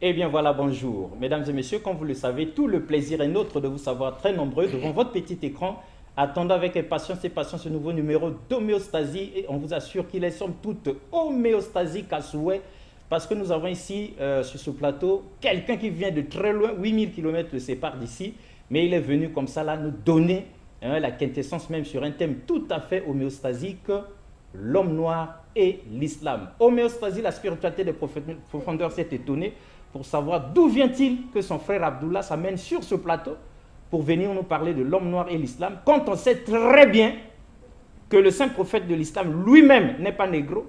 Eh bien voilà, bonjour. Mesdames et messieurs, comme vous le savez, tout le plaisir est nôtre de vous savoir très nombreux devant votre petit écran, attendant avec impatience et patience ce nouveau numéro d'homéostasie. Et on vous assure qu'il est somme toute homéostasique à souhait, parce que nous avons ici, sur ce plateau, quelqu'un qui vient de très loin, 8000 km le sépare d'ici, mais il est venu comme ça là nous donner la quintessence même sur un thème tout à fait homéostasique, l'homme noir et l'islam. Homéostasie, la spiritualité des profondeurs s'est étonnée pour savoir d'où vient-il que son frère Abdullah s'amène sur ce plateau pour venir nous parler de l'homme noir et l'islam, quand on sait très bien que le saint prophète de l'islam lui-même n'est pas négro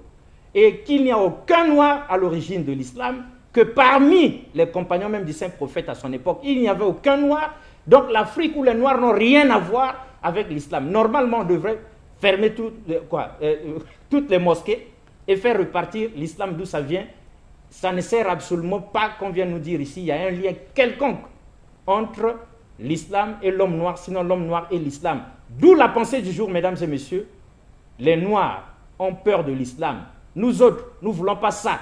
et qu'il n'y a aucun noir à l'origine de l'islam, que parmi les compagnons même du saint prophète à son époque, il n'y avait aucun noir. Donc l'Afrique où les noirs n'ont rien à voir avec l'islam. Normalement, on devrait fermer toutes les mosquées et faire repartir l'islam d'où ça vient. Ça ne sert absolument pas qu'on vienne nous dire ici, il y a un lien quelconque entre l'islam et l'homme noir, sinon l'homme noir et l'islam. D'où la pensée du jour, mesdames et messieurs. Les noirs ont peur de l'islam. Nous autres, nous ne voulons pas ça.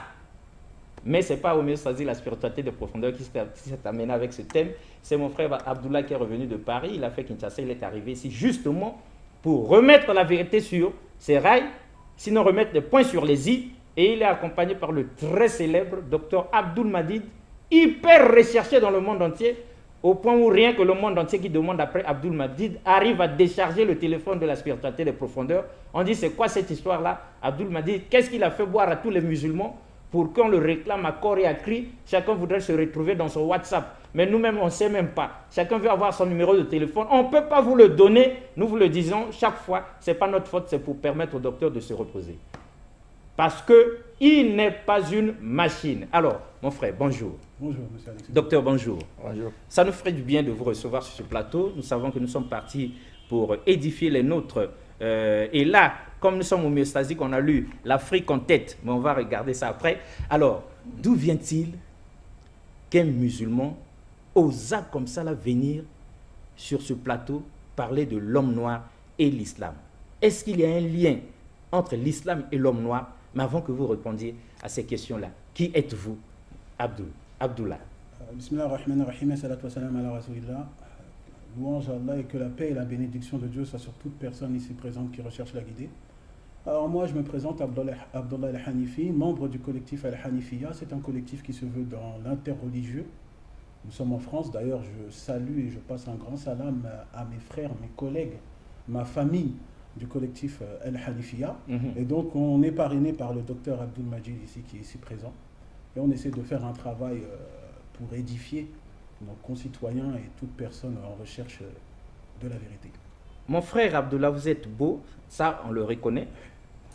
Mais ce n'est pas homéostasie, la spiritualité de profondeur qui s'est amenée avec ce thème. C'est mon frère Abdullah qui est revenu de Paris. Il a fait Kinshasa, il est arrivé ici justement pour remettre la vérité sur ses rails, sinon remettre des points sur les i. Et il est accompagné par le très célèbre docteur Abdul Madid, hyper recherché dans le monde entier, au point où rien que le monde entier qui demande après Abdul Madid arrive à décharger le téléphone de la spiritualité des profondeurs. On dit, c'est quoi cette histoire-là? Abdul Madid, qu'est-ce qu'il a fait boire à tous les musulmans pour qu'on le réclame à corps et à cri? Chacun voudrait se retrouver dans son WhatsApp. Mais nous-mêmes, on ne sait même pas. Chacun veut avoir son numéro de téléphone. On ne peut pas vous le donner. Nous vous le disons chaque fois. Ce n'est pas notre faute, c'est pour permettre au docteur de se reposer. Parce qu'il n'est pas une machine. Alors, mon frère, bonjour. Bonjour, monsieur Alexis. Docteur, bonjour. Bonjour. Ça nous ferait du bien de vous recevoir sur ce plateau. Nous savons que nous sommes partis pour édifier les nôtres. Et là, comme nous sommes homéostasiques, on a lu l'Afrique en tête. Mais on va regarder ça après. Alors, d'où vient-il qu'un musulman osa comme ça là venir sur ce plateau parler de l'homme noir et l'islam? Est-ce qu'il y a un lien entre l'islam et l'homme noir? Mais avant que vous répondiez à ces questions-là, qui êtes-vous, Abdullah? Bismillah ar-Rahman ar-Rahim, salatu wa salam ala rasulillah. Louange à Allah et que la paix et la bénédiction de Dieu soient sur toute personne ici présente qui recherche la guidée. Alors moi, je me présente Abdullah Al-Hanifi, membre du collectif Al-Hanifiya. C'est un collectif qui se veut dans l'interreligieux. Nous sommes en France. D'ailleurs, je salue et je passe un grand salam à mes frères, mes collègues, ma famille du collectif Al-Hanifiya. Et donc, on est parrainé par le docteur Abdul Majid ici, qui est ici présent. Et on essaie de faire un travail pour édifier nos concitoyens et toute personne en recherche de la vérité. Mon frère Abdullah, vous êtes beau, ça on le reconnaît.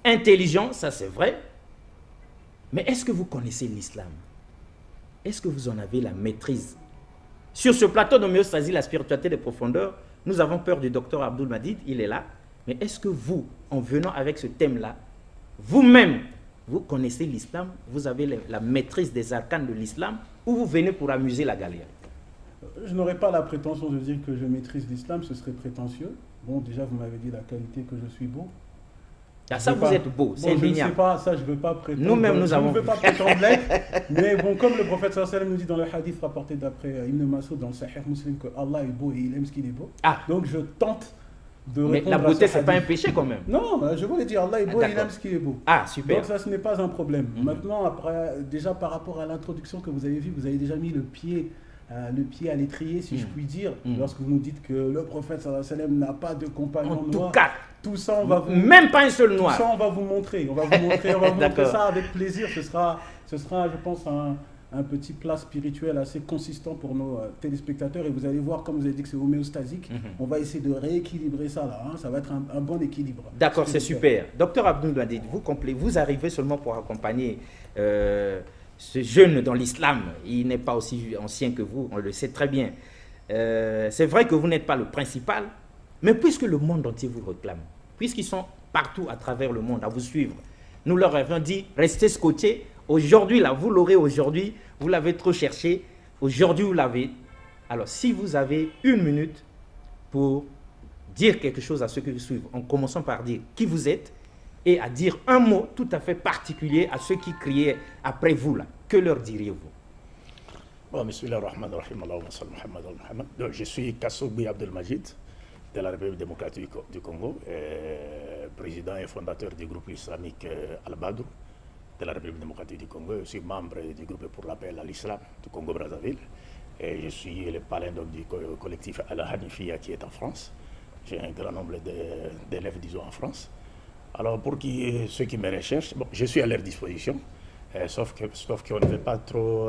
Intelligent, ça c'est vrai. Mais est-ce que vous connaissez l'islam? Est-ce que vous en avez la maîtrise? Sur ce plateau d'homéostasie, la spiritualité des profondeurs, nous avons peur du docteur Abdul Madid, il est là. Mais est-ce que vous, en venant avec ce thème-là, vous-même, vous connaissez l'islam? Vous avez la maîtrise des arcanes de l'islam? Ou vous venez pour amuser la galère? Je n'aurais pas la prétention de dire que je maîtrise l'islam, ce serait prétentieux. Bon, déjà, vous m'avez dit la qualité que je suis beau. Ah, ça, vous êtes beau, c'est indéniable. Je ne sais pas, ça, je ne veux pas prétendre. Nous-mêmes, nous avons. Je ne veux pas prétendre l'être. Mais bon, comme le prophète sallallahu alayhi wa sallam nous dit dans le hadith rapporté d'après Ibn Mas'ud dans le Sahih Muslim que Allah est beau et il aime ce qu'il est beau. Ah. Donc, je tente de mais répondre la beauté, à ce c'est pas un hadith. péché quand même. Non, je voulais dire Allah est beau et il aime ce qu'il est beau. Ah, super. Donc, ça, ce n'est pas un problème. Maintenant, après, déjà par rapport à l'introduction que vous avez vue, vous avez déjà mis le pied à l'étrier, si je puis dire, lorsque vous nous dites que le prophète sallallahu alayhi wa sallam n'a pas de compagnon noir. En tout cas, tout ça, on va vous... Même pas un seul noir. Tout ça, on va vous montrer. On va vous montrer ça avec plaisir. Ce sera, je pense, un petit plat spirituel assez consistant pour nos téléspectateurs. Et vous allez voir, comme vous avez dit que c'est homéostasique, on va essayer de rééquilibrer ça là. Hein. Ça va être un bon équilibre. D'accord, c'est super. Docteur Abdul Madid, vous arrivez seulement pour accompagner ce jeune dans l'islam. Il n'est pas aussi ancien que vous, on le sait très bien. C'est vrai que vous n'êtes pas le principal, mais puisque le monde entier vous réclame, puisqu'ils sont partout à travers le monde à vous suivre, nous leur avons dit, restez scotchés. Aujourd'hui, là, vous l'aurez aujourd'hui, vous l'avez trop cherché, aujourd'hui, vous l'avez. Alors, si vous avez une minute pour dire quelque chose à ceux qui vous suivent, en commençant par dire qui vous êtes, et à dire un mot tout à fait particulier à ceux qui criaient après vous, là, que leur diriez-vous? Donc, je suis Kassougbi Abdelmajid de la République démocratique du Congo, président et fondateur du groupe islamique Al-Badr de la République démocratique du Congo. Je suis membre du groupe pour l'appel à l'islam du Congo-Brazzaville. Et je suis le parrain du collectif Al-Hanifia qui est en France. J'ai un grand nombre d'élèves, disons, en France. Alors, pour ceux qui me recherchent, bon, je suis à leur disposition. Sauf qu'on ne veut pas trop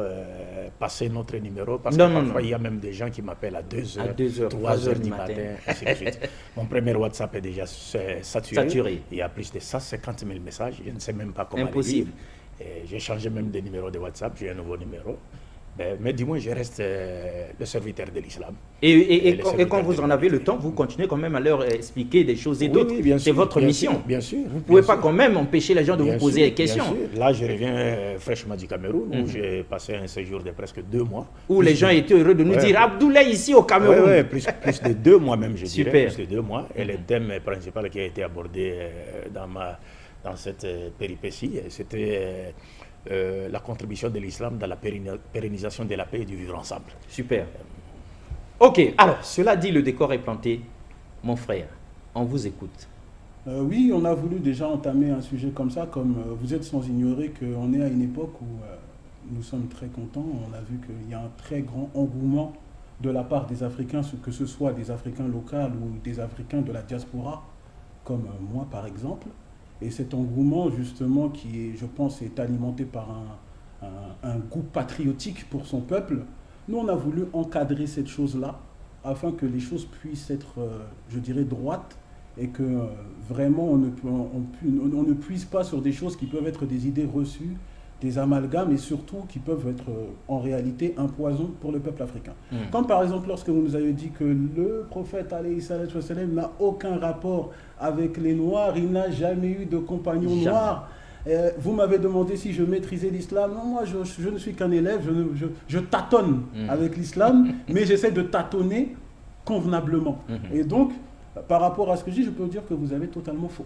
passer notre numéro parce que parfois il y a même des gens qui m'appellent à 2h, 3h du matin, ainsi de suite. Mon premier WhatsApp est déjà saturé. Il y a plus de 150 000 messages, je ne sais même pas comment les lire. J'ai changé même de numéro de WhatsApp, j'ai un nouveau numéro. Mais du moins, je reste le serviteur de l'islam. Et quand vous en avez le temps, vous continuez quand même à leur expliquer des choses et d'autres. Oui, c'est votre mission. Bien sûr. Vous ne pouvez pas quand même empêcher les gens de vous poser des questions. Bien sûr. Là, je reviens fraîchement du Cameroun, où j'ai passé un séjour de presque 2 mois. Où les gens étaient heureux de nous dire Abdoulaye ici au Cameroun. Oui, plus de 2 mois même, je dirais. Plus de 2 mois. Et le thème principal qui a été abordé dans cette péripétie, c'était... la contribution de l'islam dans la pérennisation de la paix et du vivre ensemble. Super. Ok, alors, cela dit, le décor est planté. Mon frère, on vous écoute. Oui, on a voulu déjà entamer un sujet comme ça, comme vous êtes sans ignorer qu'on est à une époque où nous sommes très contents. On a vu qu'il y a un très grand engouement de la part des Africains, que ce soit des Africains locaux ou des Africains de la diaspora, comme moi par exemple. Et cet engouement, justement, qui, est, je pense, est alimenté par un goût patriotique pour son peuple, nous, on a voulu encadrer cette chose-là, afin que les choses puissent être, je dirais, droites, et que vraiment, on ne puise pas sur des choses qui peuvent être des idées reçues, des amalgames, et surtout qui peuvent être, en réalité, un poison pour le peuple africain. Comme par exemple, lorsque vous nous avez dit que le prophète, alayhi salatu wa salam, n'a aucun rapport avec les Noirs, il n'a jamais eu de compagnon noir. Vous m'avez demandé si je maîtrisais l'islam. Non, moi, je ne suis qu'un élève, je tâtonne avec l'islam, mais j'essaie de tâtonner convenablement. Et donc, par rapport à ce que je dis, je peux vous dire que vous avez totalement faux.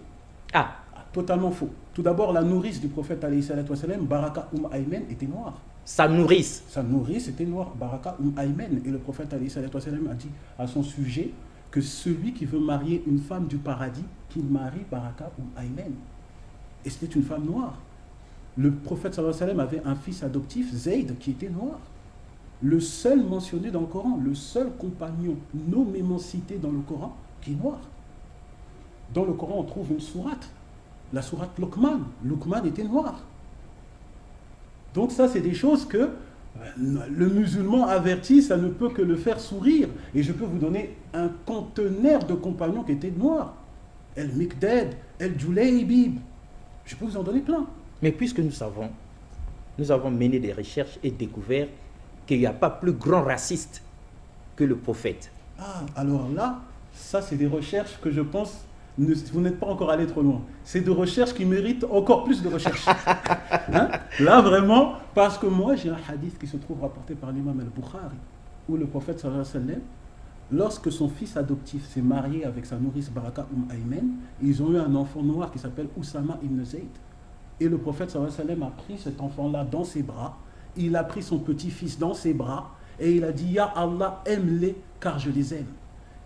Ah, totalement faux. Tout d'abord, la nourrice du prophète, alayhi salatu wa salam, Baraka Aymen, était noire. Sa nourrice. Sa nourrice était noire, Baraka Aymen. Et le prophète, alayhi salatu wa salam, a dit à son sujet que celui qui veut marier une femme du paradis, qu'il marie Baraka Aymen. Et c'était une femme noire. Le prophète sallallahu alayhi wa sallam avait un fils adoptif, Zayd, qui était noir. Le seul mentionné dans le Coran, le seul compagnon nommément cité dans le Coran, qui est noir. Dans le Coran, on trouve une sourate, la sourate Luqman. Luqman était noir. Donc ça, c'est des choses que le musulman averti, ça ne peut que le faire sourire. Et je peux vous donner un conteneur de compagnons qui étaient noirs. El-Mikdad, El-Julaybib. Je peux vous en donner plein. Mais puisque nous avons mené des recherches et découvert qu'il n'y a pas plus grand raciste que le prophète. Ah, alors là, ça c'est des recherches que je pense, vous n'êtes pas encore allé trop loin. C'est des recherches qui méritent encore plus de recherches. Hein? Là vraiment, parce que moi j'ai un hadith qui se trouve rapporté par l'imam al-Bukhari, où le prophète sallallahu alayhi wa sallam, lorsque son fils adoptif s'est marié avec sa nourrice Baraka Aymen, ils ont eu un enfant noir qui s'appelle Oussama ibn Zayd. Et le prophète sallallahu alayhi wa sallam a pris cet enfant-là dans ses bras, il a pris son petit-fils dans ses bras, et il a dit « Ya Allah, aime-les, car je les aime ».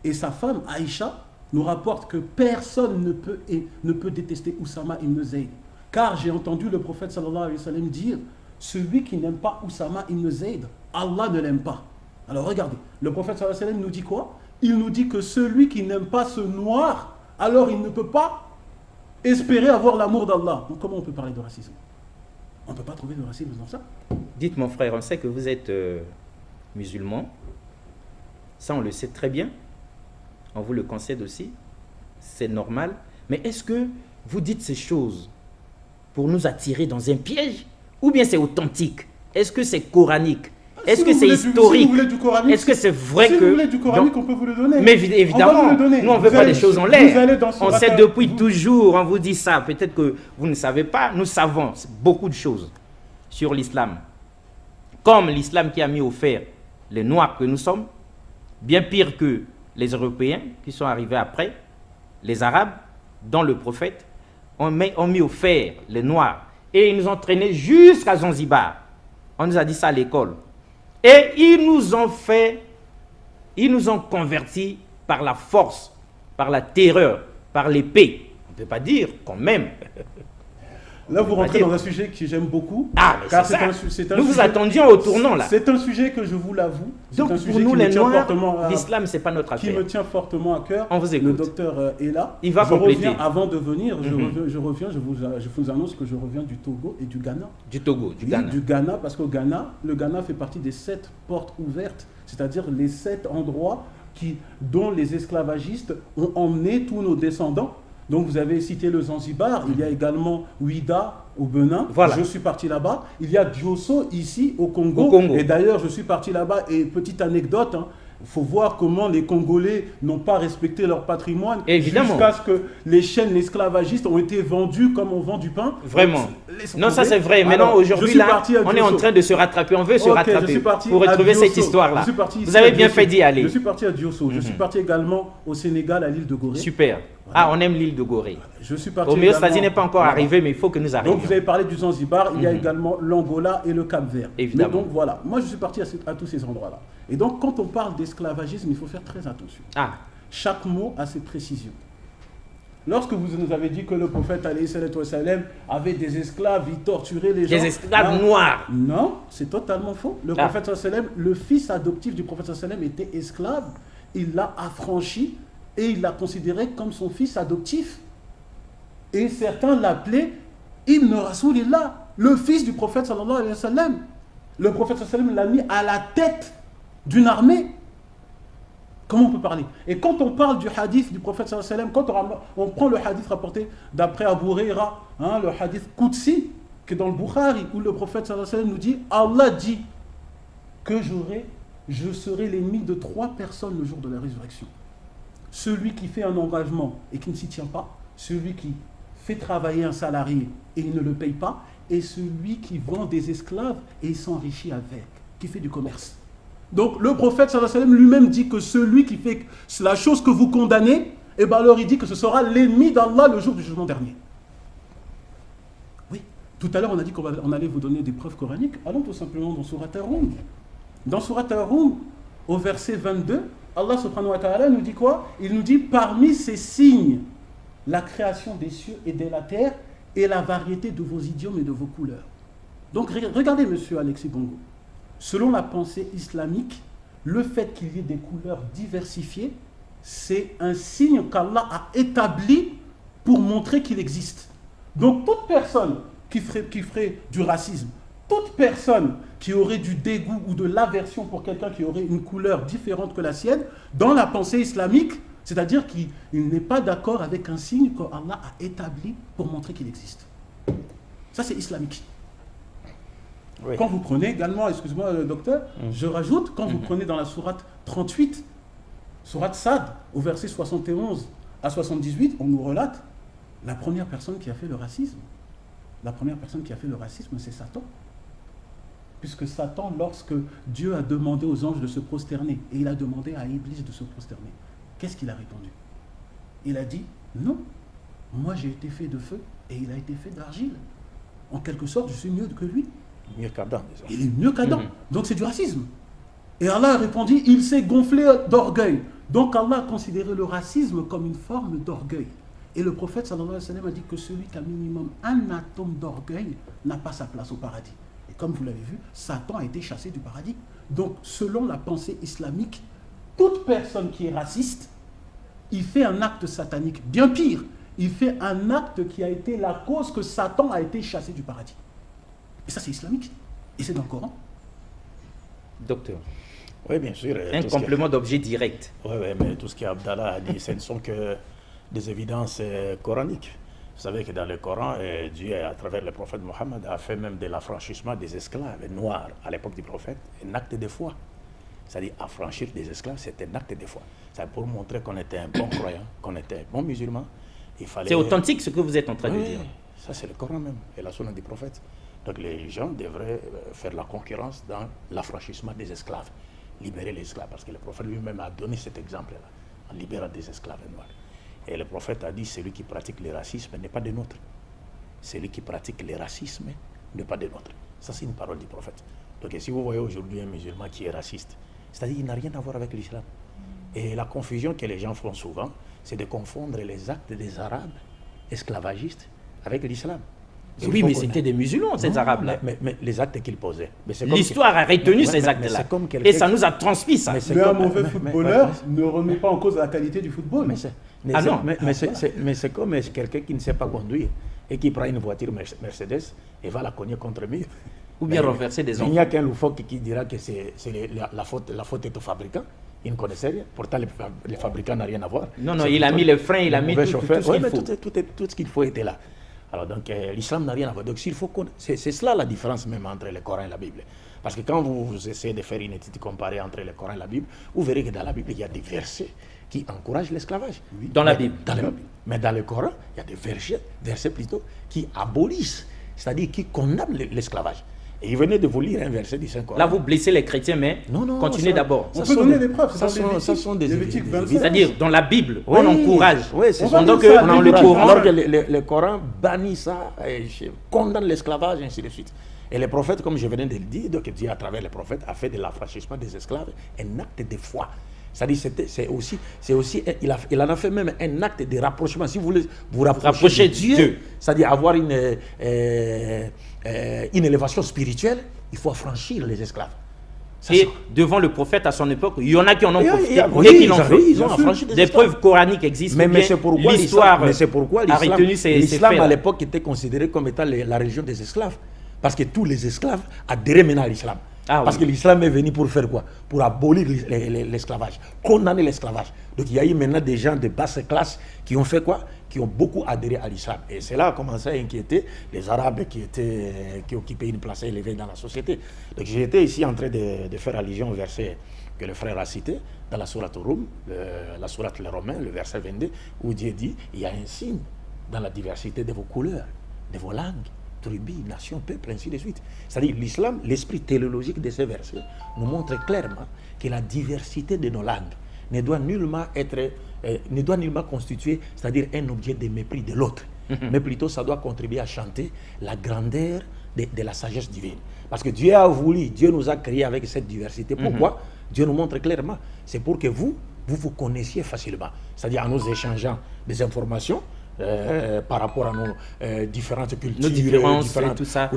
Et sa femme, Aïcha, nous rapporte que personne ne peut détester Oussama ibn Zayd. Car j'ai entendu le prophète sallallahu alayhi wa sallam dire « Celui qui n'aime pas Oussama ibn Zayd, Allah ne l'aime pas ». Alors regardez, le prophète sallallahu alayhi wa sallam nous dit quoi? Il nous dit que celui qui n'aime pas ce noir, alors il ne peut pas espérer avoir l'amour d'Allah. Donc comment on peut parler de racisme? On ne peut pas trouver de racisme dans ça. Dites mon frère, on sait que vous êtes musulman. Ça on le sait très bien. On vous le concède aussi. C'est normal. Mais est-ce que vous dites ces choses pour nous attirer dans un piège? Ou bien c'est authentique? Est-ce que c'est coranique? Est-ce que c'est historique? Est-ce que c'est vrai que... Si vous voulez du coranique, on peut vous le donner. Mais évidemment, nous on ne veut pas des choses en l'air. On sait depuis toujours, on vous dit ça. Peut-être que vous ne savez pas. Nous savons beaucoup de choses sur l'islam. Comme l'islam qui a mis au fer les Noirs que nous sommes, bien pire que les Européens qui sont arrivés après, les Arabes, dont le prophète, ont mis au fer les Noirs. Et ils nous ont traînés jusqu'à Zanzibar. On nous a dit ça à l'école. Et ils nous ont convertis par la force, par la terreur, par l'épée. On ne peut pas dire quand même. Là, vous rentrez dans un sujet que j'aime beaucoup. Ah, mais car c'est ça. un Nous vous sujet- attendions au tournant, là. C'est un sujet que je vous l'avoue. C'est Donc, un pour sujet nous, qui les me tient Noirs, fortement l'islam, c'est pas notre qui affaire. me tient fortement à cœur. On vous Le écoute. docteur est là. Il va je compléter. reviens, avant de venir, Mhm. je vous annonce que je reviens du Togo et du Ghana. Du Togo, du Oui, Ghana. du Ghana, parce qu'au Ghana, le Ghana fait partie des 7 portes ouvertes, c'est-à-dire les 7 endroits dont les esclavagistes ont emmené tous nos descendants. Donc vous avez cité le Zanzibar, il y a également Ouida au Benin, Voilà. je suis parti là-bas. Il y a Diosso ici au Congo, Au Congo. et d'ailleurs je suis parti là-bas, et petite anecdote, il faut voir comment les Congolais n'ont pas respecté leur patrimoine Évidemment. jusqu'à ce que les chaînes esclavagistes ont été vendues comme on vend du pain. Vraiment. Laisse Non, ça tomber. c'est vrai. Alors, Maintenant, je aujourd'hui, suis là, parti à on est en Diosso. train de se rattraper. On veut se Ok, je rattraper suis parti pour à retrouver Diosso. cette histoire-là. Je suis parti ici Vous avez à bien Diosso. fait d'y aller. Je suis parti à Diosso. Je suis parti également au Sénégal, à l'île de Gorée. Super. Voilà. Ah, on aime l'île de Gorée. Je suis parti Homéostasie également- n'est pas encore Voilà. arrivé, mais il faut que nous arrivions. Donc vous avez parlé du Zanzibar, il y a également l'Angola et le Cap-Vert. Évidemment. Mais donc voilà, moi je suis parti à tous ces endroits-là. Et donc quand on parle d'esclavagisme, il faut faire très attention. Ah, Chaque mot a ses précisions. Lorsque vous nous avez dit que le prophète alayhi salatu wa salam avait des esclaves, il torturait les gens. des esclaves hein, noirs. Non, c'est totalement faux. Le Ah. prophète sallallahu alayhi wa sallam, le fils adoptif du prophète sallallahu alayhi wa sallam était esclave. Il l'a affranchi et il l'a considéré comme son fils adoptif. Et certains l'appelaient Ibn Rasoulillah, le fils du prophète sallallahu alayhi wa sallam. Le prophète sallallahu alayhi wa sallam l'a mis à la tête d'une armée. Comment on peut parler? Et quand on parle du hadith du prophète sallallahu alayhi wa sallam, quand on prend le hadith rapporté d'après Abu Huraira, le hadith Qudsi, qui est dans le Bukhari, où le prophète sallallahu alayhi wa sallam nous dit, Allah dit que je serai l'ennemi de 3 personnes le jour de la résurrection. Celui qui fait un engagement et qui ne s'y tient pas, celui qui fait travailler un salarié et il ne le paye pas, et celui qui vend des esclaves et il s'enrichit avec, qui fait du commerce. Donc le prophète sallallahu alayhi wa sallam lui-même dit que celui qui fait la chose que vous condamnez, et bien alors il dit que ce sera l'ennemi d'Allah le jour du jugement dernier. Oui, tout à l'heure on a dit qu'on allait vous donner des preuves coraniques. Allons tout simplement dans Surat Ar-Rum. Dans Surat Ar-Rum, au verset 22, Allah subhanahu wa ta'ala nous dit quoi? Il nous dit parmi ces signes, la création des cieux et de la terre et la variété de vos idiomes et de vos couleurs. Donc regardez monsieur Alexis Bongo. Selon la pensée islamique, le fait qu'il y ait des couleurs diversifiées, c'est un signe qu'Allah a établi pour montrer qu'il existe. Donc toute personne qui ferait du racisme, toute personne qui aurait du dégoût ou de l'aversion pour quelqu'un qui aurait une couleur différente que la sienne, dans la pensée islamique, c'est-à-dire qu'il n'est pas d'accord avec un signe qu'Allah a établi pour montrer qu'il existe. Ça c'est islamique. Oui. Quand vous prenez également, excusez-moi docteur, je rajoute, quand vous prenez dans la sourate 38, sourate Sad, au verset 71 à 78, on nous relate la première personne qui a fait le racisme. La première personne qui a fait le racisme, c'est Satan. Puisque Satan, lorsque Dieu a demandé aux anges de se prosterner, et il a demandé à Iblis de se prosterner, qu'est-ce qu'il a répondu? Il a dit, non, moi j'ai été fait de feu, et il a été fait d'argile. En quelque sorte, je suis mieux que lui. Mieux qu'Adam, disons. Il est mieux qu'Adam. Donc c'est du racisme. Et Allah a répondu, il s'est gonflé d'orgueil. Donc Allah a considéré le racisme comme une forme d'orgueil. Et le prophète sallallahu alayhi wa sallam a dit que celui qui a minimum un atome d'orgueil n'a pas sa place au paradis. Et comme vous l'avez vu, Satan a été chassé du paradis. Donc selon la pensée islamique, toute personne qui est raciste, il fait un acte satanique. Bien pire, il fait un acte qui a été la cause que Satan a été chassé du paradis. Et ça, c'est islamique. Et c'est dans le Coran. Docteur, Oui, bien sûr. un complément d'objet direct. Oui, mais tout ce qu'Abdallah a dit, ce ne sont que des évidences coraniques. Vous savez que dans le Coran, Dieu, à travers le prophète Mohammed, a fait même de l'affranchissement des esclaves noirs à l'époque du prophète un acte de foi. C'est-à-dire, affranchir des esclaves, c'est un acte de foi. C'est pour montrer qu'on était un bon croyant, qu'on était un bon musulman. C'est authentique ce que vous êtes en train de dire. Ça, c'est le Coran même et la sunna du prophète. Donc les gens devraient faire la concurrence dans l'affranchissement des esclaves, libérer les esclaves, parce que le prophète lui-même a donné cet exemple-là, en libérant des esclaves noirs. Et le prophète a dit, celui qui pratique le racisme n'est pas des nôtres. Celui qui pratique le racisme n'est pas des nôtres. Ça, c'est une parole du prophète. Donc si vous voyez aujourd'hui un musulman qui est raciste, c'est-à-dire qu'il n'a rien à voir avec l'islam. Et la confusion que les gens font souvent, c'est de confondre les actes des Arabes esclavagistes avec l'islam. Oui, mais c'était des musulmans, ces Arabes-là. Mais les actes qu'ils posaient. L'histoire a retenu ces actes-là. Et ça nous a transmis ça. Mais un mauvais footballeur ne remet pas en cause la qualité du football. Mais c'est comme quelqu'un qui ne sait pas conduire et qui prend une voiture Mercedes et va la cogner contre le mur. Ou bien renverser des enfants. Il n'y a qu'un loufoque qui dira que c'est la faute est au fabricant. Il ne connaissait rien. Pourtant, les fabricants n'ont rien à voir. Non, il a mis les freins, il a mis tout ce qu'il faut. Tout ce qu'il faut était là. Alors donc, l'islam n'a rien à voir. Donc, c'est cela la différence même entre le Coran et la Bible. Parce que quand vous essayez de faire une étude comparée entre le Coran et la Bible, vous verrez que dans la Bible, il y a des versets qui encouragent l'esclavage. Oui. Dans la Bible. Mais dans le Coran, il y a des versets plutôt qui abolissent, c'est-à-dire qui condamnent l'esclavage. Et il venait de vous lire un verset du Saint-Coran. Là, vous blessez les chrétiens, mais continuez d'abord. On peut donner des preuves. Ça sont des Lévitique 27. C'est-à-dire, dans la Bible, on encourage. Oui, c'est pendant que dans le Coran... Alors que le Coran bannit ça, et condamne l'esclavage, et ainsi de suite. Et les prophètes, comme je venais de le dire, donc Dieu, à travers les prophètes, a fait de l'affranchissement des esclaves un acte de foi. C'est-à-dire, il en a fait même un acte de rapprochement. Si vous voulez vous rapprocher de Dieu, c'est-à-dire avoir une élévation spirituelle, il faut affranchir les esclaves. Et devant le prophète à son époque, il y en a qui en ont profité et qui l'ont fait. Ils ont affranchi des preuves coraniques existent. Mais c'est pourquoi l'islam à l'époque l'époque était considéré comme étant la religion des esclaves. Parce que tous les esclaves adhéraient maintenant à l'islam. Parce que l'islam est venu pour faire quoi? Pour abolir l'esclavage, condamner l'esclavage. Donc il y a eu maintenant des gens de basse classe qui ont fait quoi? Qui ont beaucoup adhéré à l'islam. Et cela a commencé à inquiéter les Arabes qui occupaient une place élevée dans la société. Donc j'étais ici en train de faire allusion au verset que le frère a cité dans la sourate Rum, la sourate les Romains, le verset 22, où Dieu dit, il y a un signe dans la diversité de vos couleurs, de vos langues, tribus, nations, peuples, ainsi de suite. C'est-à-dire l'islam, l'esprit théologique de ces versets nous montre clairement que la diversité de nos langues ne doit nullement constituer, c'est-à-dire un objet de mépris de l'autre, mais plutôt ça doit contribuer à chanter la grandeur de la sagesse divine. Parce que Dieu a voulu, Dieu nous a créés avec cette diversité. Pourquoi? Dieu nous montre clairement, c'est pour que vous connaissiez facilement, c'est-à-dire en nous échangeant des informations, par rapport à nos différentes cultures, nos différences, tout ça,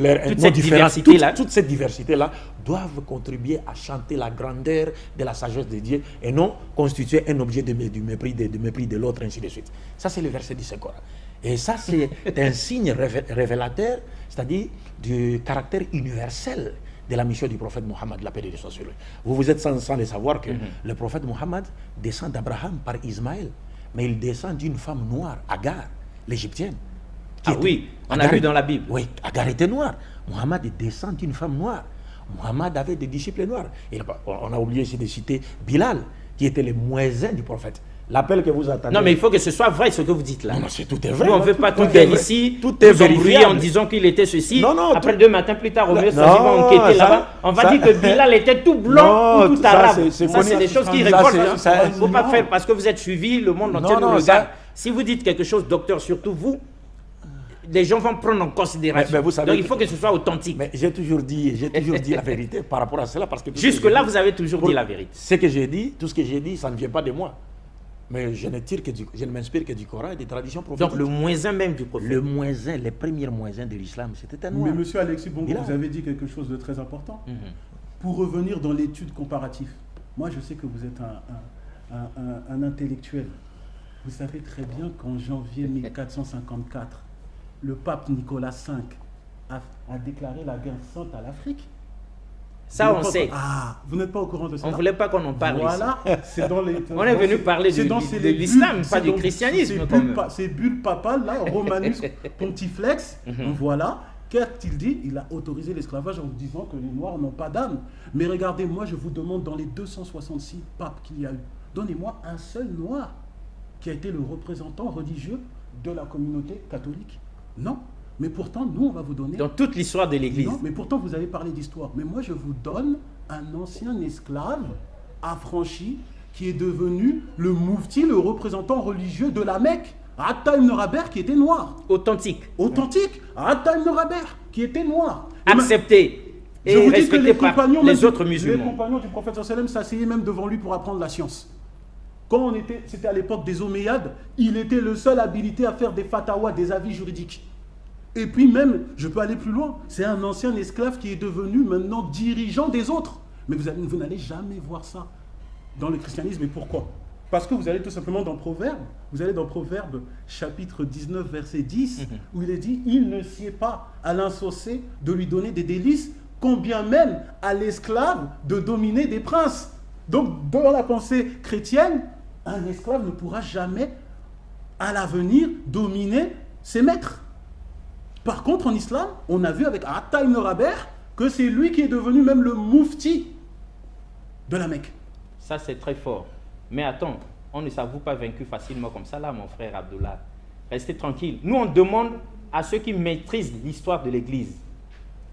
toute cette diversité-là doivent contribuer à chanter la grandeur de la sagesse de Dieu et non constituer un objet du mépris de l'autre, ainsi de suite. Ça, c'est le verset du Saint-Coran. Et ça, c'est un signe révélateur, c'est-à-dire du caractère universel de la mission du prophète Mohammed, la paix de Dieu soit sur lui. Vous êtes sans le savoir que le prophète Mohammed descend d'Abraham par Ismaël. Mais il descend d'une femme noire, Agar, l'égyptienne. Oui, on a vu dans la Bible. Oui, Agar était noire. Mohammed descend d'une femme noire. Mohammed avait des disciples noirs. Et on a oublié aussi de citer Bilal, qui était le muezzin du prophète. L'appel que vous attendez. Non, mais il faut que ce soit vrai ce que vous dites là. Non, tout est vrai. Nous, on ne veut pas tout vienne ici, tout est vérifié en disant qu'il était ceci. Non, après 2 matins plus tard, on va enquêter là-bas. On va dire que Bilal était tout blanc ou tout arabe. Ça, c'est des choses qui révoltent. Il ne faut pas faire parce que vous êtes suivi, le monde entier nous regarde. Si vous dites quelque chose, docteur, surtout vous, les gens vont prendre en considération. Mais vous savez, donc il faut que ce soit authentique. Mais j'ai toujours dit la vérité par rapport à cela. Parce que jusque-là, vous avez toujours dit la vérité. Ce que j'ai dit, tout ce que j'ai dit, ça ne vient pas de moi. Mais je ne m'inspire que du Coran et des traditions prophétiques. Donc le muezzin même du prophète. Le muezzin, les premiers muezzins de l'islam, c'était un noir. Mais monsieur Alexis Bongo, vous avez dit quelque chose de très important. Pour revenir dans l'étude comparative, moi je sais que vous êtes un intellectuel. Vous savez très bien qu'en janvier 1454, le pape Nicolas V a déclaré la guerre sainte à l'Afrique. Ça, on sait. Vous n'êtes pas au courant de ça. On ne voulait pas qu'on en parle. Voilà, c'est dans les. On est venu parler de l'islam, pas du christianisme. Ces bulles papales, là, Romanus Pontiflex, voilà. Qu'a-t-il dit? Il a autorisé l'esclavage en disant que les Noirs n'ont pas d'âme. Mais regardez, moi, je vous demande, dans les 266 papes qu'il y a eu, donnez-moi un seul Noir qui a été le représentant religieux de la communauté catholique. Non. Mais pourtant, nous, on va vous donner... Dans toute l'histoire de l'Église. Non, mais pourtant, vous avez parlé d'histoire. Mais moi, je vous donne un ancien esclave affranchi qui est devenu le moufti, le représentant religieux de la Mecque. Atta ibn Raber, qui était noir. Authentique. Authentique. Atta ibn Raber, qui était noir. Accepté. et Je vous dis que respecté les par compagnons, les même autres les musulmans. compagnons du prophète sallallahu alayhi wa sallam s'asseyaient même devant lui pour apprendre la science. Quand c'était à l'époque des Omeyyades, il était le seul habilité à faire des fatawas, des avis juridiques. Et puis même, je peux aller plus loin, c'est un ancien esclave qui est devenu maintenant dirigeant des autres. Mais vous n'allez jamais voir ça dans le christianisme. Et pourquoi? Parce que vous allez tout simplement dans Proverbes, vous allez dans Proverbes chapitre 19 verset 10, où il est dit, il ne sied pas à l'insensé de lui donner des délices, combien même à l'esclave de dominer des princes. Donc dans la pensée chrétienne, un esclave ne pourra jamais à l'avenir dominer ses maîtres. Par contre, en islam, on a vu avec Atta ibn Rabah que c'est lui qui est devenu même le moufti de la Mecque. Ça, c'est très fort. Mais attends, on ne s'avoue pas vaincu facilement comme ça, là, mon frère Abdullah. Restez tranquille. Nous, on demande à ceux qui maîtrisent l'histoire de l'Église,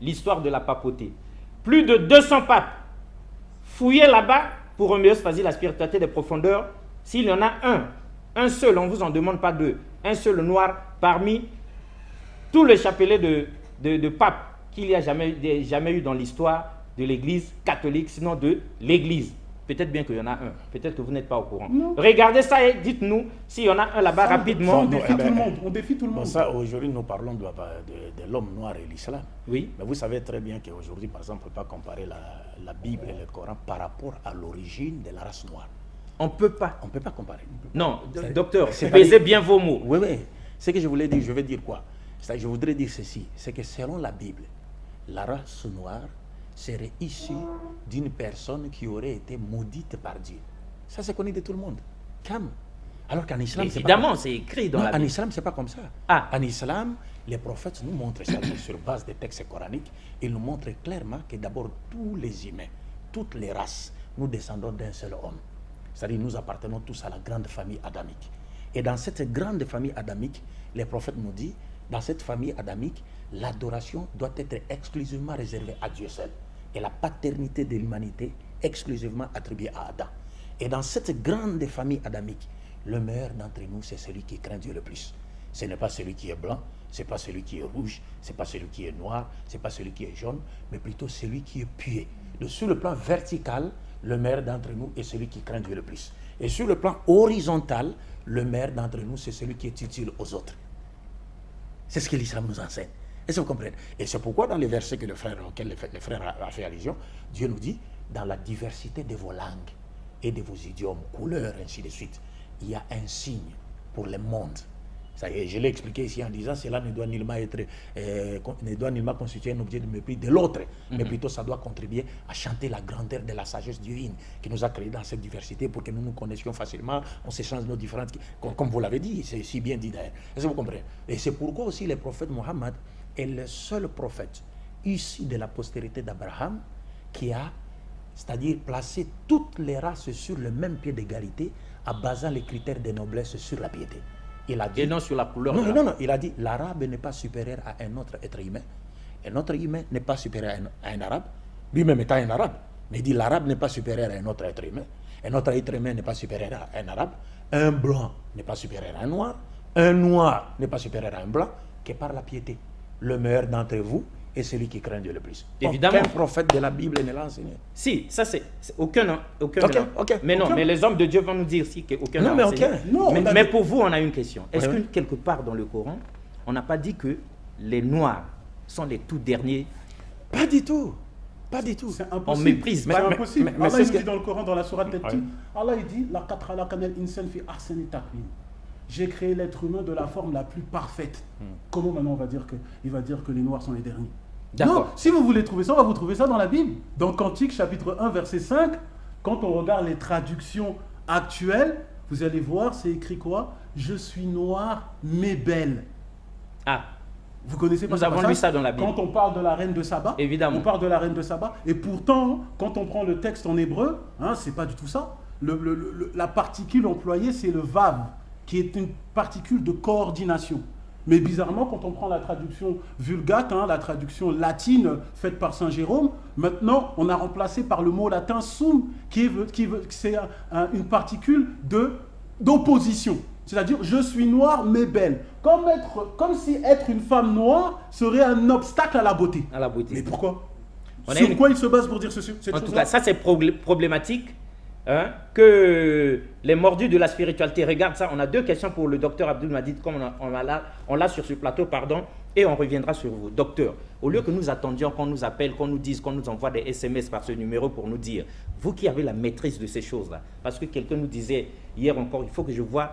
l'histoire de la papauté. Plus de 200 papes. Fouillez là-bas pour homéostasie la spiritualité des profondeurs. S'il y en a un seul, on ne vous en demande pas deux, un seul noir parmi tous les chapelets de papes qu'il y a jamais eu dans l'histoire de l'Église catholique, sinon de l'Église. Peut-être bien qu'il y en a un. Peut-être que vous n'êtes pas au courant. Non. Regardez ça et dites-nous s'il y en a un là-bas rapidement. On défie tout le monde. On défie tout le monde. Bon, ça, aujourd'hui, nous parlons de l'homme noir et l'islam. Oui. Mais vous savez très bien qu'aujourd'hui, par exemple, on ne peut pas comparer la Bible et le Coran par rapport à l'origine de la race noire. On ne peut pas. On ne peut pas comparer. Non, docteur, pesez bien vos mots. Oui, oui. Ce que je voulais dire, je vais dire quoi? Je voudrais dire ceci, c'est que selon la Bible, la race noire serait issue d'une personne qui aurait été maudite par Dieu. Ça, c'est connu de tout le monde. Comme. Alors qu'en islam, c'est évidemment, c'est écrit dans la Bible. En islam, c'est pas comme ça. Ah. En islam, les prophètes nous montrent ça sur base des textes coraniques. Ils nous montrent clairement que d'abord, tous les humains, toutes les races, nous descendons d'un seul homme. C'est-à-dire, nous appartenons tous à la grande famille adamique. Et dans cette grande famille adamique, les prophètes nous disent, dans cette famille adamique, l'adoration doit être exclusivement réservée à Dieu seul. Et la paternité de l'humanité exclusivement attribuée à Adam. Et dans cette grande famille adamique, le meilleur d'entre nous, c'est celui qui craint Dieu le plus. Ce n'est pas celui qui est blanc, ce n'est pas celui qui est rouge, ce n'est pas celui qui est noir, ce n'est pas celui qui est jaune, mais plutôt celui qui est pieux. Sur le plan vertical, le meilleur d'entre nous est celui qui craint Dieu le plus. Et sur le plan horizontal, le meilleur d'entre nous, c'est celui qui est utile aux autres. C'est ce que l'islam nous enseigne. Est-ce que vous comprenez? Et c'est pourquoi dans les versets auxquels le frère a fait allusion, Dieu nous dit, dans la diversité de vos langues et de vos idiomes, couleurs, ainsi de suite, il y a un signe pour le monde. Ça y est, je l'ai expliqué ici en disant, cela ne doit nullement constituer un objet de mépris de l'autre, mais plutôt ça doit contribuer à chanter la grandeur de la sagesse divine qui nous a créés dans cette diversité pour que nous nous connaissions facilement, on s'échange nos différentes, comme vous l'avez dit, c'est si bien dit d'ailleurs. Est-ce que vous comprenez? Et c'est pourquoi aussi le prophète Mohammed est le seul prophète issu de la postérité d'Abraham qui a, c'est-à-dire placé toutes les races sur le même pied d'égalité en basant les critères de noblesse sur la piété. Il a dit, et non sur la couleur. Non, il a dit l'arabe n'est pas supérieur à un autre être humain. Un autre humain n'est pas supérieur à un arabe, lui-même étant un arabe. Mais il dit l'arabe n'est pas supérieur à un autre être humain. Un autre être humain n'est pas supérieur à un arabe. Un blanc n'est pas supérieur à un noir n'est pas supérieur à un blanc, que par la piété. Le meilleur d'entre vous est celui qui craint Dieu le plus. Évidemment. Aucun prophète de la Bible ne l'a enseigné. Si, ça c'est aucun. Okay. Mais non, mais les hommes de Dieu vont nous dire si qu'aucun n'a enseigné. Mais pour vous, on a une question. Est-ce que quelque part dans le Coran, on n'a pas dit que les Noirs sont les tout derniers? Pas du tout. Pas du tout. C'est impossible. On méprise. C'est impossible. Mais Allah il dit dans le Coran, dans la sourate At-Tin, Ouais. Allah il dit la khalaqana al-insan fi ahsani taqwim. J'ai créé l'être humain de la forme la plus parfaite. Comment maintenant il va dire que les Noirs sont les derniers? Non, si vous voulez trouver ça, on va vous trouver ça dans la Bible. Dans Cantique, chapitre 1, verset 5, quand on regarde les traductions actuelles, vous allez voir, c'est écrit quoi? Je suis noir, mais belle. Ah, vous connaissez pas nous avons lu ça dans la Bible. Quand on parle de la reine de Saba, évidemment. On parle de la reine de Saba. Et pourtant, quand on prend le texte en hébreu, c'est pas du tout ça. La particule employée, c'est le vav, qui est une particule de coordination. Mais bizarrement, quand on prend la traduction vulgate, la traduction latine faite par Saint Jérôme, maintenant, on a remplacé par le mot latin sum, c'est une particule d'opposition. C'est-à-dire, je suis noir mais belle. Comme si être une femme noire serait un obstacle à la beauté. À la beauté. Mais pourquoi? Sur quoi il se base pour dire cette chose-là? En tout cas, ça c'est problématique. Hein, que les mordus de la spiritualité regardent ça. On a deux questions pour le docteur Abdul Majid, comme on l'a sur ce plateau, pardon, et on reviendra sur vous. Docteur, au lieu que nous attendions qu'on nous appelle, qu'on nous dise, qu'on nous envoie des SMS par ce numéro pour nous dire, vous qui avez la maîtrise de ces choses-là, parce que quelqu'un nous disait hier encore, il faut que je voie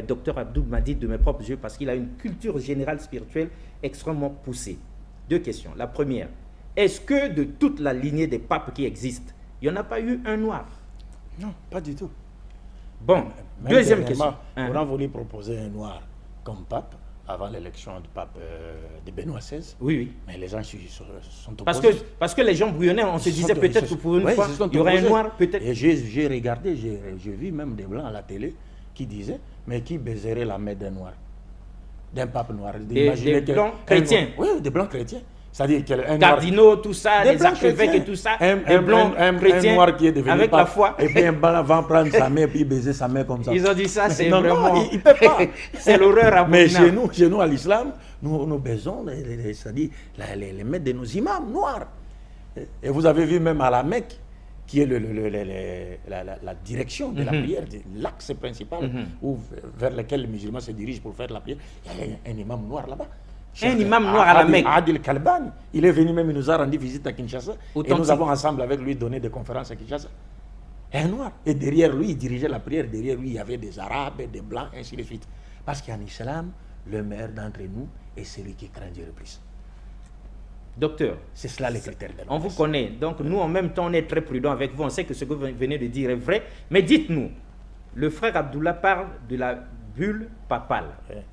docteur Abdul Majid de mes propres yeux, parce qu'il a une culture générale spirituelle extrêmement poussée. Deux questions. La première, est-ce que de toute la lignée des papes qui existent, il n'y en a pas eu un noir? Non, pas du tout. Bon, deuxième question. On a voulu proposer un noir comme pape avant l'élection du pape de Benoît XVI. Oui, oui. Mais les gens sont opposés. Parce que les gens bouillonnaient, on se disait peut-être que pour une fois, il y aurait un noir, peut-être. Et j'ai regardé, j'ai vu même des blancs à la télé qui disaient, mais qui baiserait la main d'un noir, d'un pape noir. Des blancs chrétiens. Oui, des blancs chrétiens. C'est-à-dire qu'un cardinaux, tout ça, des archevêques et tout ça, des blancs chrétiens, un noir qui est devenu avec pape, la foi. Et puis un blanc va prendre sa main et puis baiser sa main comme ça. Ils ont dit ça, c'est non, vraiment... Non, il ne peut pas. C'est l'horreur abominable. Mais chez nous à l'islam, nous baisons, c'est-à-dire les mains de nos imams noirs. Et vous avez vu même à la Mecque, qui est la direction de la prière, l'axe principal vers lequel les musulmans se dirigent pour faire la prière, il y a un imam noir là-bas. Un imam noir à la Mecque. Adil Kalban, il est venu même, il nous a rendu visite à Kinshasa. Authentique. Et nous avons ensemble avec lui donné des conférences à Kinshasa. Un noir. Et derrière lui, il dirigeait la prière. Derrière lui, il y avait des arabes, des blancs, ainsi de suite. Parce qu'en islam, le meilleur d'entre nous est celui qui craint Dieu le plus. Docteur, c'est cela les critères de on vous connaît. Donc nous, en même temps, on est très prudents avec vous. On sait que ce que vous venez de dire est vrai. Mais dites-nous, le frère Abdullah parle de la bulle papale.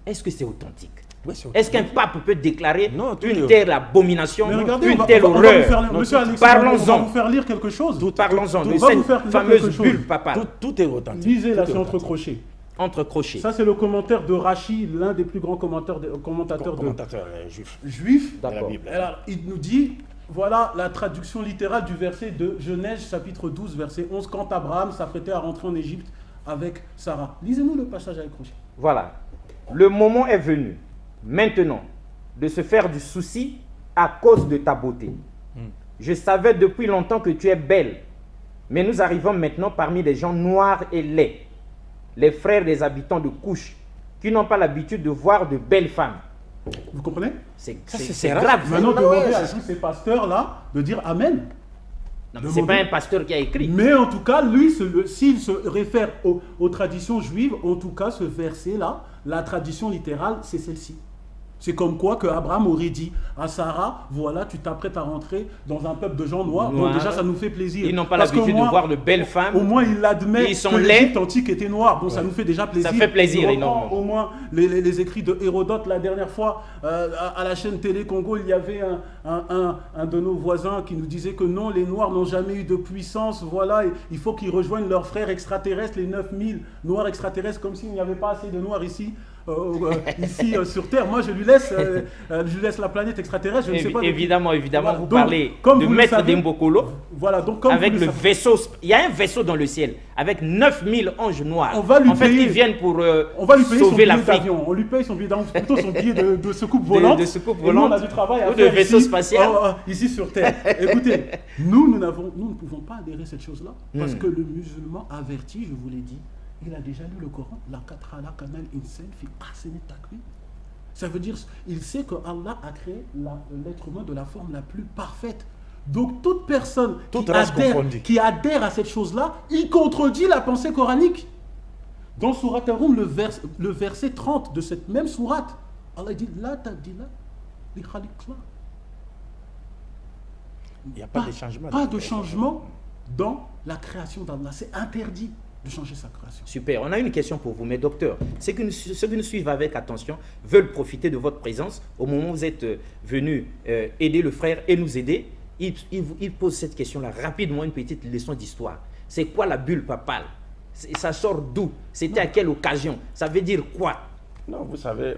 Est-ce que c'est authentique? Oui, est-ce qu'un pape peut déclarer une telle abomination, regardez, une telle horreur? Monsieur Alexis, parlons-en. On va vous faire lire quelque chose. Parlons-en de cette fameuse bulle papale. Tout est authentique. Lisez là, c'est entre crochets. Entre crochets. Ça, c'est le commentaire de Rachi, l'un des plus grands commentateurs juifs de la Bible. Alors, il nous dit, voilà la traduction littérale du verset de Genèse, chapitre 12, verset 11, quand Abraham s'apprêtait à rentrer en Égypte avec Sarah. Lisez-nous le passage avec crochet. Voilà. Le moment est venu, maintenant, de se faire du souci à cause de ta beauté. Je savais depuis longtemps que tu es belle, mais nous arrivons maintenant parmi des gens noirs et laids, les frères des habitants de Couche, qui n'ont pas l'habitude de voir de belles femmes. Vous comprenez? C'est grave. Maintenant, demandez à tous ces pasteurs-là de dire Amen. Ce n'est pas un pasteur qui a écrit. Mais en tout cas, lui, s'il se réfère aux traditions juives, en tout cas, ce verset-là, la tradition littérale, c'est celle-ci. C'est comme quoi que Abraham aurait dit à Sarah, voilà, tu t'apprêtes à rentrer dans un peuple de gens noirs. Donc déjà, ça nous fait plaisir. Ils n'ont pas l'habitude de voir de belles femmes. Au moins, il admet que l'Égypte antique était noire. Bon, ça nous fait déjà plaisir. Ça fait plaisir énormément. Au moins, les écrits de Hérodote, la dernière fois, à la chaîne Télé Congo, il y avait un de nos voisins qui nous disait que non, les Noirs n'ont jamais eu de puissance. Voilà, il faut qu'ils rejoignent leurs frères extraterrestres, les 9000 Noirs extraterrestres, comme s'il n'y avait pas assez de Noirs ici. Ici sur Terre, moi je lui laisse la planète extraterrestre. Je ne sais pas évidemment, voilà. Vous donc, parlez de Maître Dembokolo. Voilà, donc comme avec le vaisseau. Il y a un vaisseau dans le ciel avec 9000 anges noirs. On va lui payer, ils viennent pour on va lui payer sauver l'Afrique. On lui paye son billet d'avion, plutôt son billet de soucoupe volante. De soucoupe volante. Nous, on a du travail à ou faire de vaisseau spatial. Ici sur Terre. Écoutez, nous ne pouvons pas adhérer à cette chose-là parce que le musulman averti, je vous l'ai dit, il a déjà lu le Coran. Ça veut dire, il sait que Allah a créé l'être humain de la forme la plus parfaite. Donc toute personne qui adhère à cette chose-là, il contredit la pensée coranique. Dans Surat Ar-Rum, le verset 30 de cette même sourate, Allah dit La tabdila li khaliqillah. Il n'y a pas de changement. Pas de changement dans la création d'Allah. C'est interdit de changer sa création. Super. On a une question pour vous, mais docteur, ceux qui nous suivent avec attention veulent profiter de votre présence. Au moment où vous êtes venu aider le frère et nous aider, il pose cette question-là rapidement, une petite leçon d'histoire. C'est quoi la bulle papale? Ça sort d'où? C'était à quelle occasion? Ça veut dire quoi? Non, vous savez...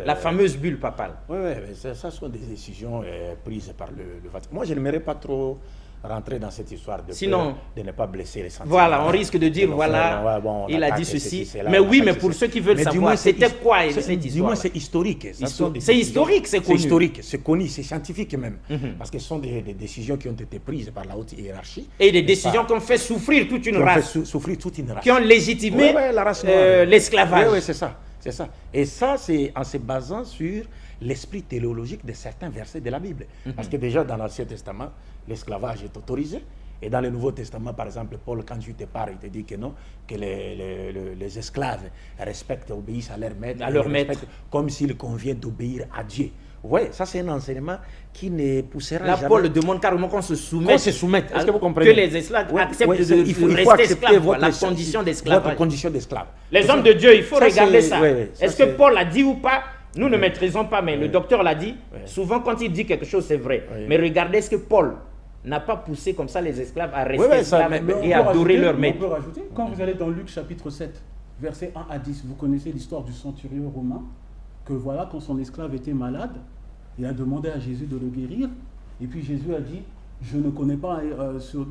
La fameuse bulle papale. Oui, ça sont des décisions prises par le Vatican. Moi, je n'aimerais pas trop rentrer dans cette histoire de Sinon, peur de ne pas blesser les sentiments. Voilà, on risque de dire, voilà, bon, il a dit attaque, ceci. là, mais oui, mais ceci. pour ceux qui veulent Mais savoir, c'était quoi cette histoire? Dis-moi, c'est historique. C'est historique, c'est connu. C'est historique, c'est connu, c'est scientifique même. Parce que ce sont des décisions qui ont été prises par la haute hiérarchie. Et des décisions qui ont fait souffrir toute une race. Souffrir toute une race. Qui ont légitimé l'esclavage. Oui, c'est ça. C'est ça. Et ça, c'est en se basant sur l'esprit théologique de certains versets de la Bible. Parce que déjà, dans l'Ancien Testament, l'esclavage est autorisé. Et dans le Nouveau Testament, par exemple, Paul, quand tu te parles, il te dit que non, que les esclaves respectent, obéissent à leur maître, comme s'il convient d'obéir à Dieu. Oui, ça c'est un enseignement qui ne poussera Là, jamais. Paul demande carrément qu'on se soumette. Est-ce que vous comprenez? Que les esclaves acceptent de rester esclaves, la condition d'esclavage. Votre condition d'esclave. Les hommes de Dieu, il faut regarder ça. Ça Est-ce que Paul l'a dit ou pas? Nous ne maîtrisons pas, mais le docteur l'a dit. Souvent, quand il dit quelque chose, c'est vrai. Mais regardez ce que Paul n'a pas poussé comme ça les esclaves à rester esclaves et à adorer leur maître. On peut rajouter, quand vous allez dans Luc chapitre 7, versets 1 à 10, vous connaissez l'histoire du centurion romain, que voilà, quand son esclave était malade, il a demandé à Jésus de le guérir, et puis Jésus a dit, je ne connais pas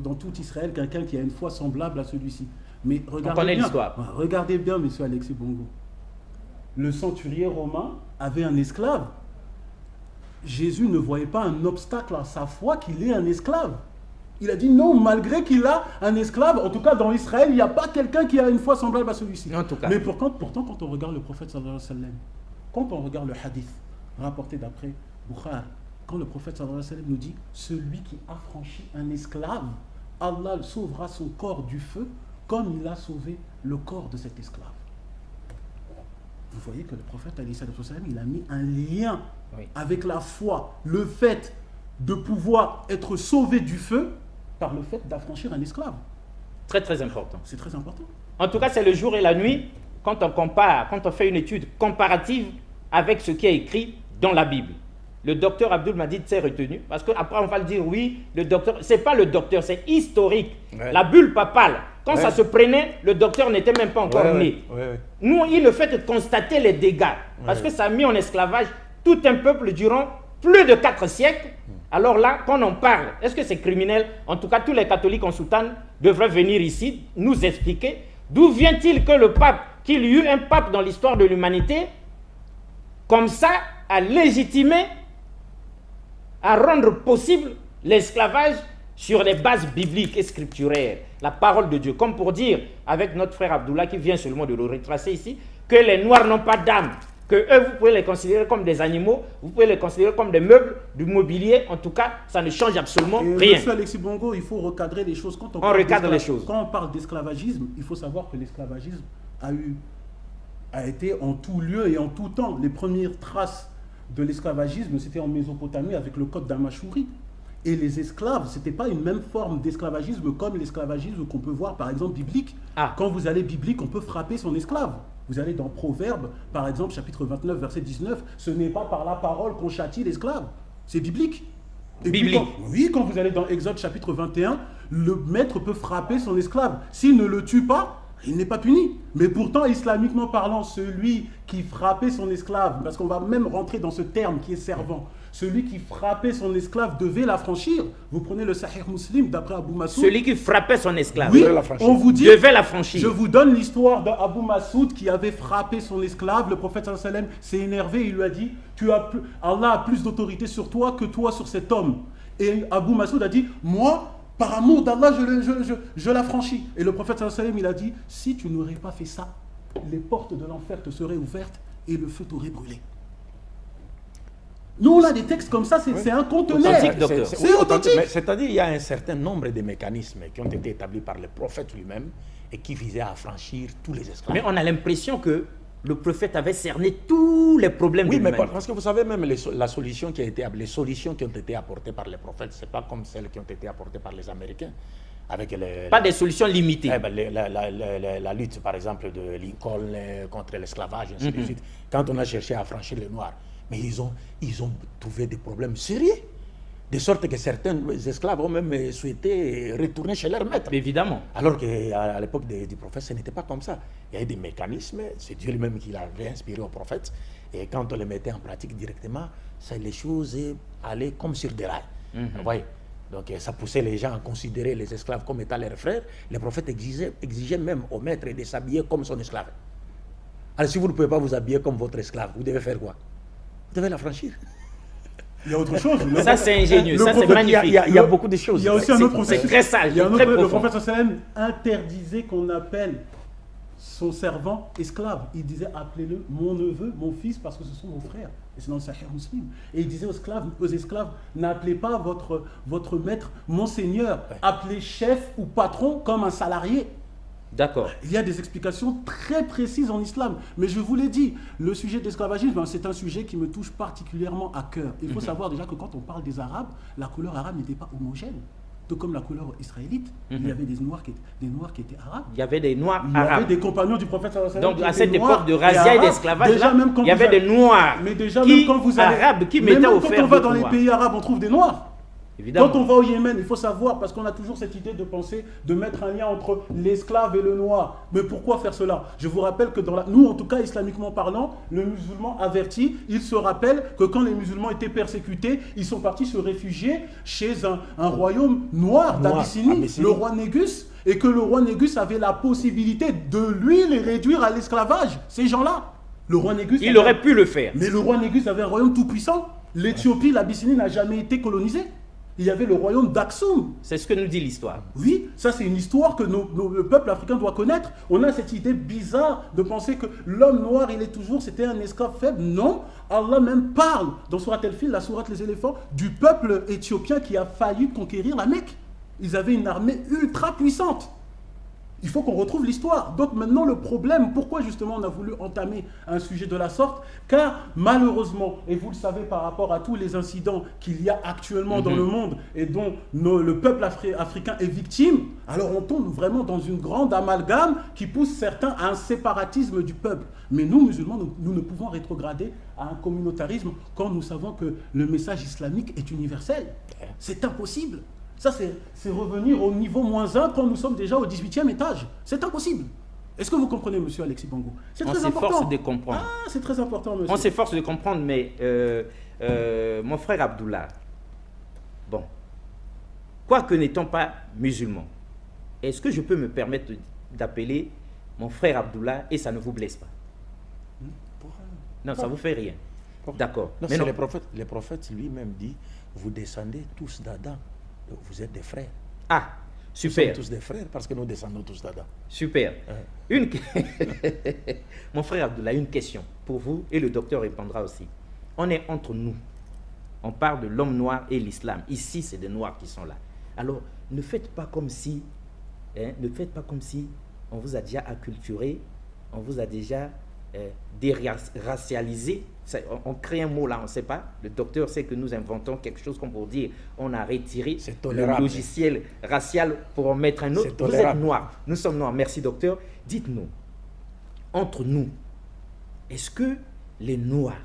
dans tout Israël quelqu'un qui a une foi semblable à celui-ci. Mais regardez bien, monsieur Alexis Bongo. Le centurion romain avait un esclave. Jésus ne voyait pas un obstacle à sa foi qu'il ait un esclave. Il a dit non, malgré qu'il a un esclave, en tout cas dans Israël, il n'y a pas quelqu'un qui a une foi semblable à celui-ci. Mais pourtant, quand on regarde le prophète sallallahu alayhi wa sallam, quand on regarde le hadith rapporté d'après Bukhari, quand le prophète sallallahu alayhi wa sallam nous dit celui qui affranchit un esclave, Allah sauvera son corps du feu comme il a sauvé le corps de cet esclave. Vous voyez que le prophète alayhi wa sallam, il a mis un lien avec la foi, le fait de pouvoir être sauvé du feu par le fait d'affranchir un esclave. Très très important. C'est très important. En tout cas, c'est le jour et la nuit quand on compare, quand on fait une étude comparative avec ce qui est écrit dans la Bible. Le docteur Abdul Majid s'est retenu parce qu'après on va le dire, oui, le docteur, c'est pas le docteur, c'est historique. La bulle papale, quand ça se prenait, le docteur n'était même pas encore né. Nous, il le fait de constater les dégâts parce que ça a mis en esclavage tout un peuple durant plus de 4 siècles. Alors là, quand on parle, est-ce que c'est criminel? En tout cas, tous les catholiques en Soutane devraient venir ici nous expliquer d'où vient-il que le pape, qu'il y eut un pape dans l'histoire de l'humanité, comme ça, a légitimé, à rendre possible l'esclavage sur les bases bibliques et scripturaires, la parole de Dieu. Comme pour dire, avec notre frère Abdullah qui vient seulement de le retracer ici, que les Noirs n'ont pas d'âme, que eux, vous pouvez les considérer comme des animaux, vous pouvez les considérer comme des meubles, du mobilier. En tout cas, ça ne change absolument rien. Monsieur Alexis Bongo, il faut recadrer les choses. Quand on recadre les choses. Quand on parle d'esclavagisme, il faut savoir que l'esclavagisme a été en tout lieu et en tout temps. Les premières traces de l'esclavagisme, c'était en Mésopotamie avec le code d'Amachouri. Et les esclaves, ce n'était pas une même forme d'esclavagisme comme l'esclavagisme qu'on peut voir, par exemple, biblique. Quand vous allez biblique, on peut frapper son esclave. Vous allez dans Proverbes, par exemple, chapitre 29, verset 19, ce n'est pas par la parole qu'on châtie l'esclave. C'est biblique. Et biblique. Quand vous allez dans Exode, chapitre 21, le maître peut frapper son esclave. S'il ne le tue pas, il n'est pas puni. Mais pourtant, islamiquement parlant, celui qui frappait son esclave, parce qu'on va même rentrer dans ce terme qui est servant, celui qui frappait son esclave devait l'affranchir. Vous prenez le Sahih Muslim d'après Abou Massoud. Celui qui frappait son esclave on vous dit, devait l'affranchir. Je vous donne l'histoire d'Abou Massoud qui avait frappé son esclave. Le prophète sallallahu alayhi wa sallam s'est énervé. Il lui a dit, Allah a plus d'autorité sur toi que toi sur cet homme. Et Abou Massoud a dit, moi, par amour d'Allah, je l'affranchis. Et le prophète sallallahu alayhi wa sallam, il a dit, si tu n'aurais pas fait ça, les portes de l'enfer te seraient ouvertes et le feu t'aurait brûlé. Nous, on a des textes comme ça, c'est un conteneur. C'est authentique. C'est-à-dire qu'il y a un certain nombre de mécanismes qui ont été établis par le prophète lui-même et qui visaient à affranchir tous les esclaves. Mais on a l'impression que le prophète avait cerné tous les problèmes de l'humanité. Oui, mais parce que vous savez, même les solutions qui ont été apportées par les prophètes, ce n'est pas comme celles qui ont été apportées par les Américains. Avec pas des solutions limitées. La lutte, par exemple, de Lincoln contre l'esclavage, ainsi de suite. Quand on a cherché à affranchir les Noirs, mais ils ont trouvé des problèmes sérieux. De sorte que certains esclaves ont même souhaité retourner chez leur maître. Évidemment. Alors qu'à l'époque du prophète, ce n'était pas comme ça. Il y avait des mécanismes, c'est Dieu lui-même qui l'avait inspiré au prophète. Et quand on les mettait en pratique directement, les choses allaient comme sur des rails. Vous voyez. Donc ça poussait les gens à considérer les esclaves comme étant leurs frères. Les prophètes exigeaient même au maître de s'habiller comme son esclave. Alors si vous ne pouvez pas vous habiller comme votre esclave, vous devez faire quoi? Vous devez l'affranchir. Il y a autre chose. Ça, c'est ingénieux, ça, c'est magnifique. Il y a beaucoup de choses. Il y a aussi un autre processus. C'est très sage, Il y a un très autre, le profond. prophète sallam interdisait qu'on appelle son servant esclave. Il disait appelez-le mon neveu, mon fils, parce que ce sont vos frères. Et c'est dans le Sahih Muslim. Et il disait aux esclaves, n'appelez pas votre maître mon seigneur. Appelez chef ou patron comme un salarié. D'accord. Il y a des explications très précises en islam. Mais je vous l'ai dit, le sujet de l'esclavagisme, c'est un sujet qui me touche particulièrement à cœur. Il faut savoir déjà que quand on parle des Arabes, la couleur arabe n'était pas homogène. Tout comme la couleur israélite, il y avait des noirs qui étaient arabes. Il y avait des noirs Il y arabes. avait des compagnons du prophète sallallahu alayhi wa sallam. Donc à qui cette étaient noirs époque de razzia et arabes. d'esclavage, Déjà, même quand il y vous avait allez- des noirs Mais déjà, même quand vous allez... arabes qui Mais mettaient même au quand fer on va d'autres dans les noirs. pays arabes, on trouve des noirs. Évidemment. Quand on va au Yémen, il faut savoir, parce qu'on a toujours cette idée de penser, de mettre un lien entre l'esclave et le noir. Mais pourquoi faire cela? Je vous rappelle que nous, en tout cas islamiquement parlant, le musulman averti, il se rappelle que quand les musulmans étaient persécutés, ils sont partis se réfugier chez un royaume noir d'Abyssinie, le roi Négus, et que le roi Négus avait la possibilité de lui les réduire à l'esclavage, ces gens-là. Le roi Négus... Il aurait pu le faire. Mais le roi Négus avait un royaume tout puissant. L'Éthiopie, l'Abyssinie n'a jamais été colonisée. Il y avait le royaume d'Aksum. C'est ce que nous dit l'histoire. Oui, ça c'est une histoire que le peuple africain doit connaître. On a cette idée bizarre de penser que l'homme noir, c'était un esclave faible. Non, Allah même parle dans Sourate El-Fil, la sourate Les éléphants, du peuple éthiopien qui a failli conquérir la Mecque. Ils avaient une armée ultra puissante. Il faut qu'on retrouve l'histoire. Donc maintenant le problème, pourquoi justement on a voulu entamer un sujet de la sorte? Car malheureusement, et vous le savez par rapport à tous les incidents qu'il y a actuellement dans le monde et dont le peuple africain est victime, alors on tombe vraiment dans une grande amalgame qui pousse certains à un séparatisme du peuple. Mais nous, musulmans, nous ne pouvons rétrograder à un communautarisme quand nous savons que le message islamique est universel. C'est impossible. Ça, c'est revenir au niveau -1 quand nous sommes déjà au 18e étage. C'est impossible. Est-ce que vous comprenez, monsieur Alexis Bongo? C'est très important. On s'efforce de comprendre. Ah, c'est très important, monsieur. On s'efforce de comprendre, mais mon frère Abdullah, bon, quoique n'étant pas musulman, est-ce que je peux me permettre d'appeler mon frère Abdullah et ça ne vous blesse pas? Non, ça ne vous fait rien. D'accord. Mais non. Les prophètes lui-même dit, vous descendez tous d'Adam. Vous êtes des frères. Ah, super. Nous sommes tous des frères parce que nous descendons tous d'Adam. Super. Mon frère Abdullah, une question pour vous et le docteur répondra aussi. On est entre nous. On parle de l'homme noir et l'islam. Ici, c'est des noirs qui sont là. Alors, ne faites pas comme si on vous a déjà acculturé, on vous a déjà déracialisé. On crée un mot là, on ne sait pas. Le docteur sait que nous inventons quelque chose comme pour dire on a retiré le logiciel racial pour en mettre un autre. Vous êtes noirs, nous sommes noirs. Merci docteur. Dites-nous, entre nous, est-ce que les noirs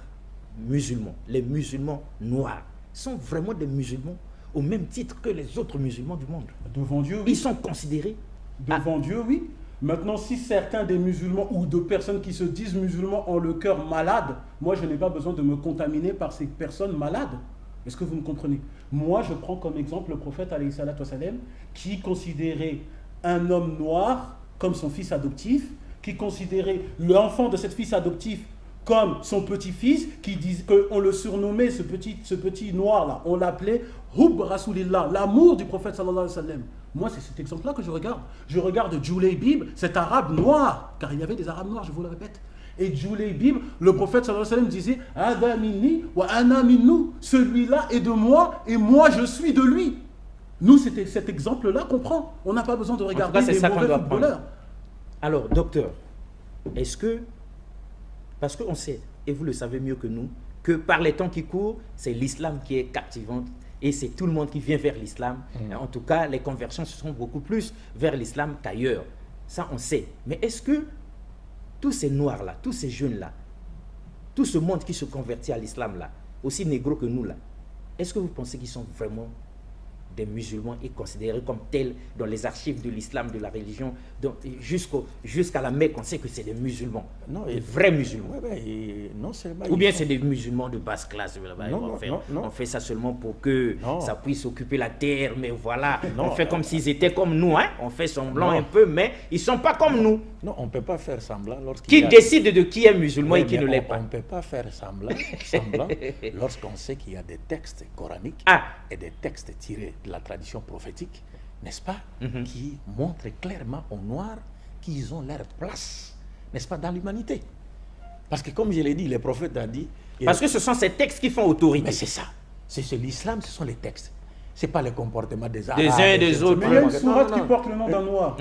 musulmans, les musulmans noirs, sont vraiment des musulmans au même titre que les autres musulmans du monde? Devant Dieu, oui. Ils sont considérés devant Dieu, oui. Maintenant, si certains des musulmans ou de personnes qui se disent musulmans ont le cœur malade, moi je n'ai pas besoin de me contaminer par ces personnes malades. Est-ce que vous me comprenez? Moi, je prends comme exemple le prophète alayhi salatu wassalam, qui considérait un homme noir comme son fils adoptif, qui considérait l'enfant de cet fils adoptif comme son petit-fils, qui disent qu'on le surnommait, ce petit noir-là, on l'appelait Hub Rasulillah, l'amour du prophète sallallahu alayhi wa sallam. Moi, c'est cet exemple-là que je regarde. Je regarde Julaybib, cet arabe noir, car il y avait des arabes noirs, je vous le répète. Et Julaybib, le prophète sallallahu alayhi wa sallam disait Ada minni wa ana minnu, celui-là est de moi et moi je suis de lui. Nous, c'était cet exemple-là qu'on prend. On n'a pas besoin de regarder les mauvais footballeurs. Alors, docteur, est-ce que, parce qu'on sait, et vous le savez mieux que nous, que par les temps qui courent, c'est l'islam qui est captivant et c'est tout le monde qui vient vers l'islam. En tout cas, les conversions se sont beaucoup plus vers l'islam qu'ailleurs. Ça, on sait. Mais est-ce que tous ces noirs-là, tous ces jeunes-là, tout ce monde qui se convertit à l'islam-là, aussi négro que nous-là, est-ce que vous pensez qu'ils sont vraiment des musulmans est considéré comme tel dans les archives de l'islam, de la religion, jusqu'à la Mecque, on sait que c'est des musulmans, des vrais musulmans. Non seulement Ou bien c'est des musulmans de basse classe. On fait ça seulement pour que ça puisse occuper la terre, mais voilà, on fait comme s'ils étaient comme nous, hein? On fait semblant un peu, mais ils ne sont pas comme nous. Non, on ne peut pas faire semblant. Qui décide de qui est musulman et qui ne l'est pas? On ne peut pas faire semblant lorsqu'on sait qu'il y a des textes coraniques et des textes tirés de la tradition prophétique, n'est-ce pas, qui montrent clairement aux Noirs qu'ils ont leur place, n'est-ce pas, dans l'humanité. Parce que comme je l'ai dit, les prophètes ont dit... Parce que ce sont ces textes qui font autorité. Mais c'est ça. C'est l'islam, ce sont les textes. Ce n'est pas le comportement des Arabes. Des uns et des autres. Mais il y a une sourate qui porte le nom d'un Noir.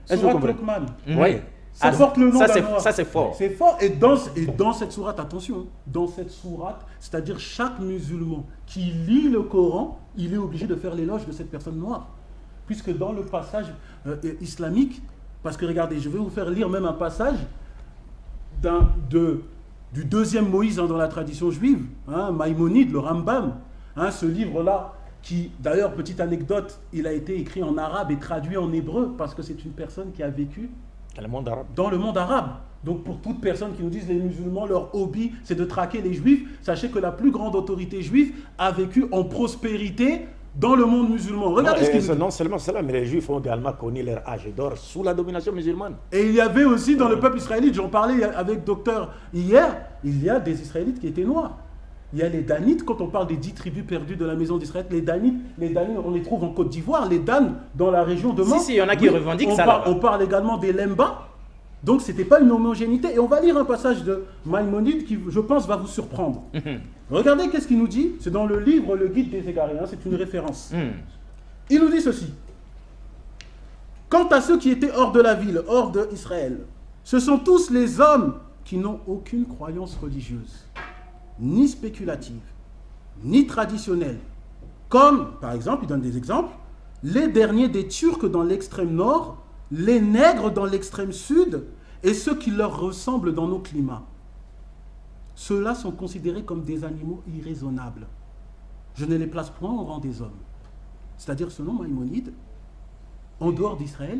Sourate Luqman. Oui. Ça porte le nom d'un Noir. Ça, c'est fort. C'est fort. Et dans cette sourate, attention, dans cette sourate, c'est-à-dire chaque musulman qui lit le Coran, il est obligé de faire l'éloge de cette personne noire. Puisque dans le passage islamique, parce que regardez, je vais vous faire lire même un passage du deuxième Moïse dans la tradition juive, Maïmonide, le Rambam, ce livre-là, qui, d'ailleurs, petite anecdote, il a été écrit en arabe et traduit en hébreu, parce que c'est une personne qui a vécu dans le monde arabe. Donc pour toute personne qui nous disent les musulmans, leur hobby, c'est de traquer les juifs, sachez que la plus grande autorité juive a vécu en prospérité dans le monde musulman. Regardez ce qu'il dit. Non seulement cela, mais les juifs ont également connu leur âge d'or sous la domination musulmane. Et il y avait aussi dans le peuple israélite, j'en parlais avec docteur hier, il y a des Israélites qui étaient noirs. Il y a les Danites, quand on parle des 10 tribus perdues de la maison d'Israël, les Danites, on les trouve en Côte d'Ivoire, les Dan dans la région de Mans. Si, il y en a qui revendiquent ça. On parle également des Lemba. Donc ce n'était pas une homogénéité. Et on va lire un passage de Maïmonide qui, je pense, va vous surprendre. Regardez qu'est-ce qu'il nous dit. C'est dans le livre Le Guide des Égarés, c'est une référence. Il nous dit ceci. Quant à ceux qui étaient hors de la ville, hors d'Israël, ce sont tous les hommes qui n'ont aucune croyance religieuse, ni spéculative, ni traditionnelle. Comme, par exemple, il donne des exemples, les derniers des Turcs dans l'extrême nord, les nègres dans l'extrême sud et ceux qui leur ressemblent dans nos climats. Ceux-là sont considérés comme des animaux irraisonnables. Je ne les place point au rang des hommes. C'est-à-dire, selon Maïmonide, en dehors d'Israël,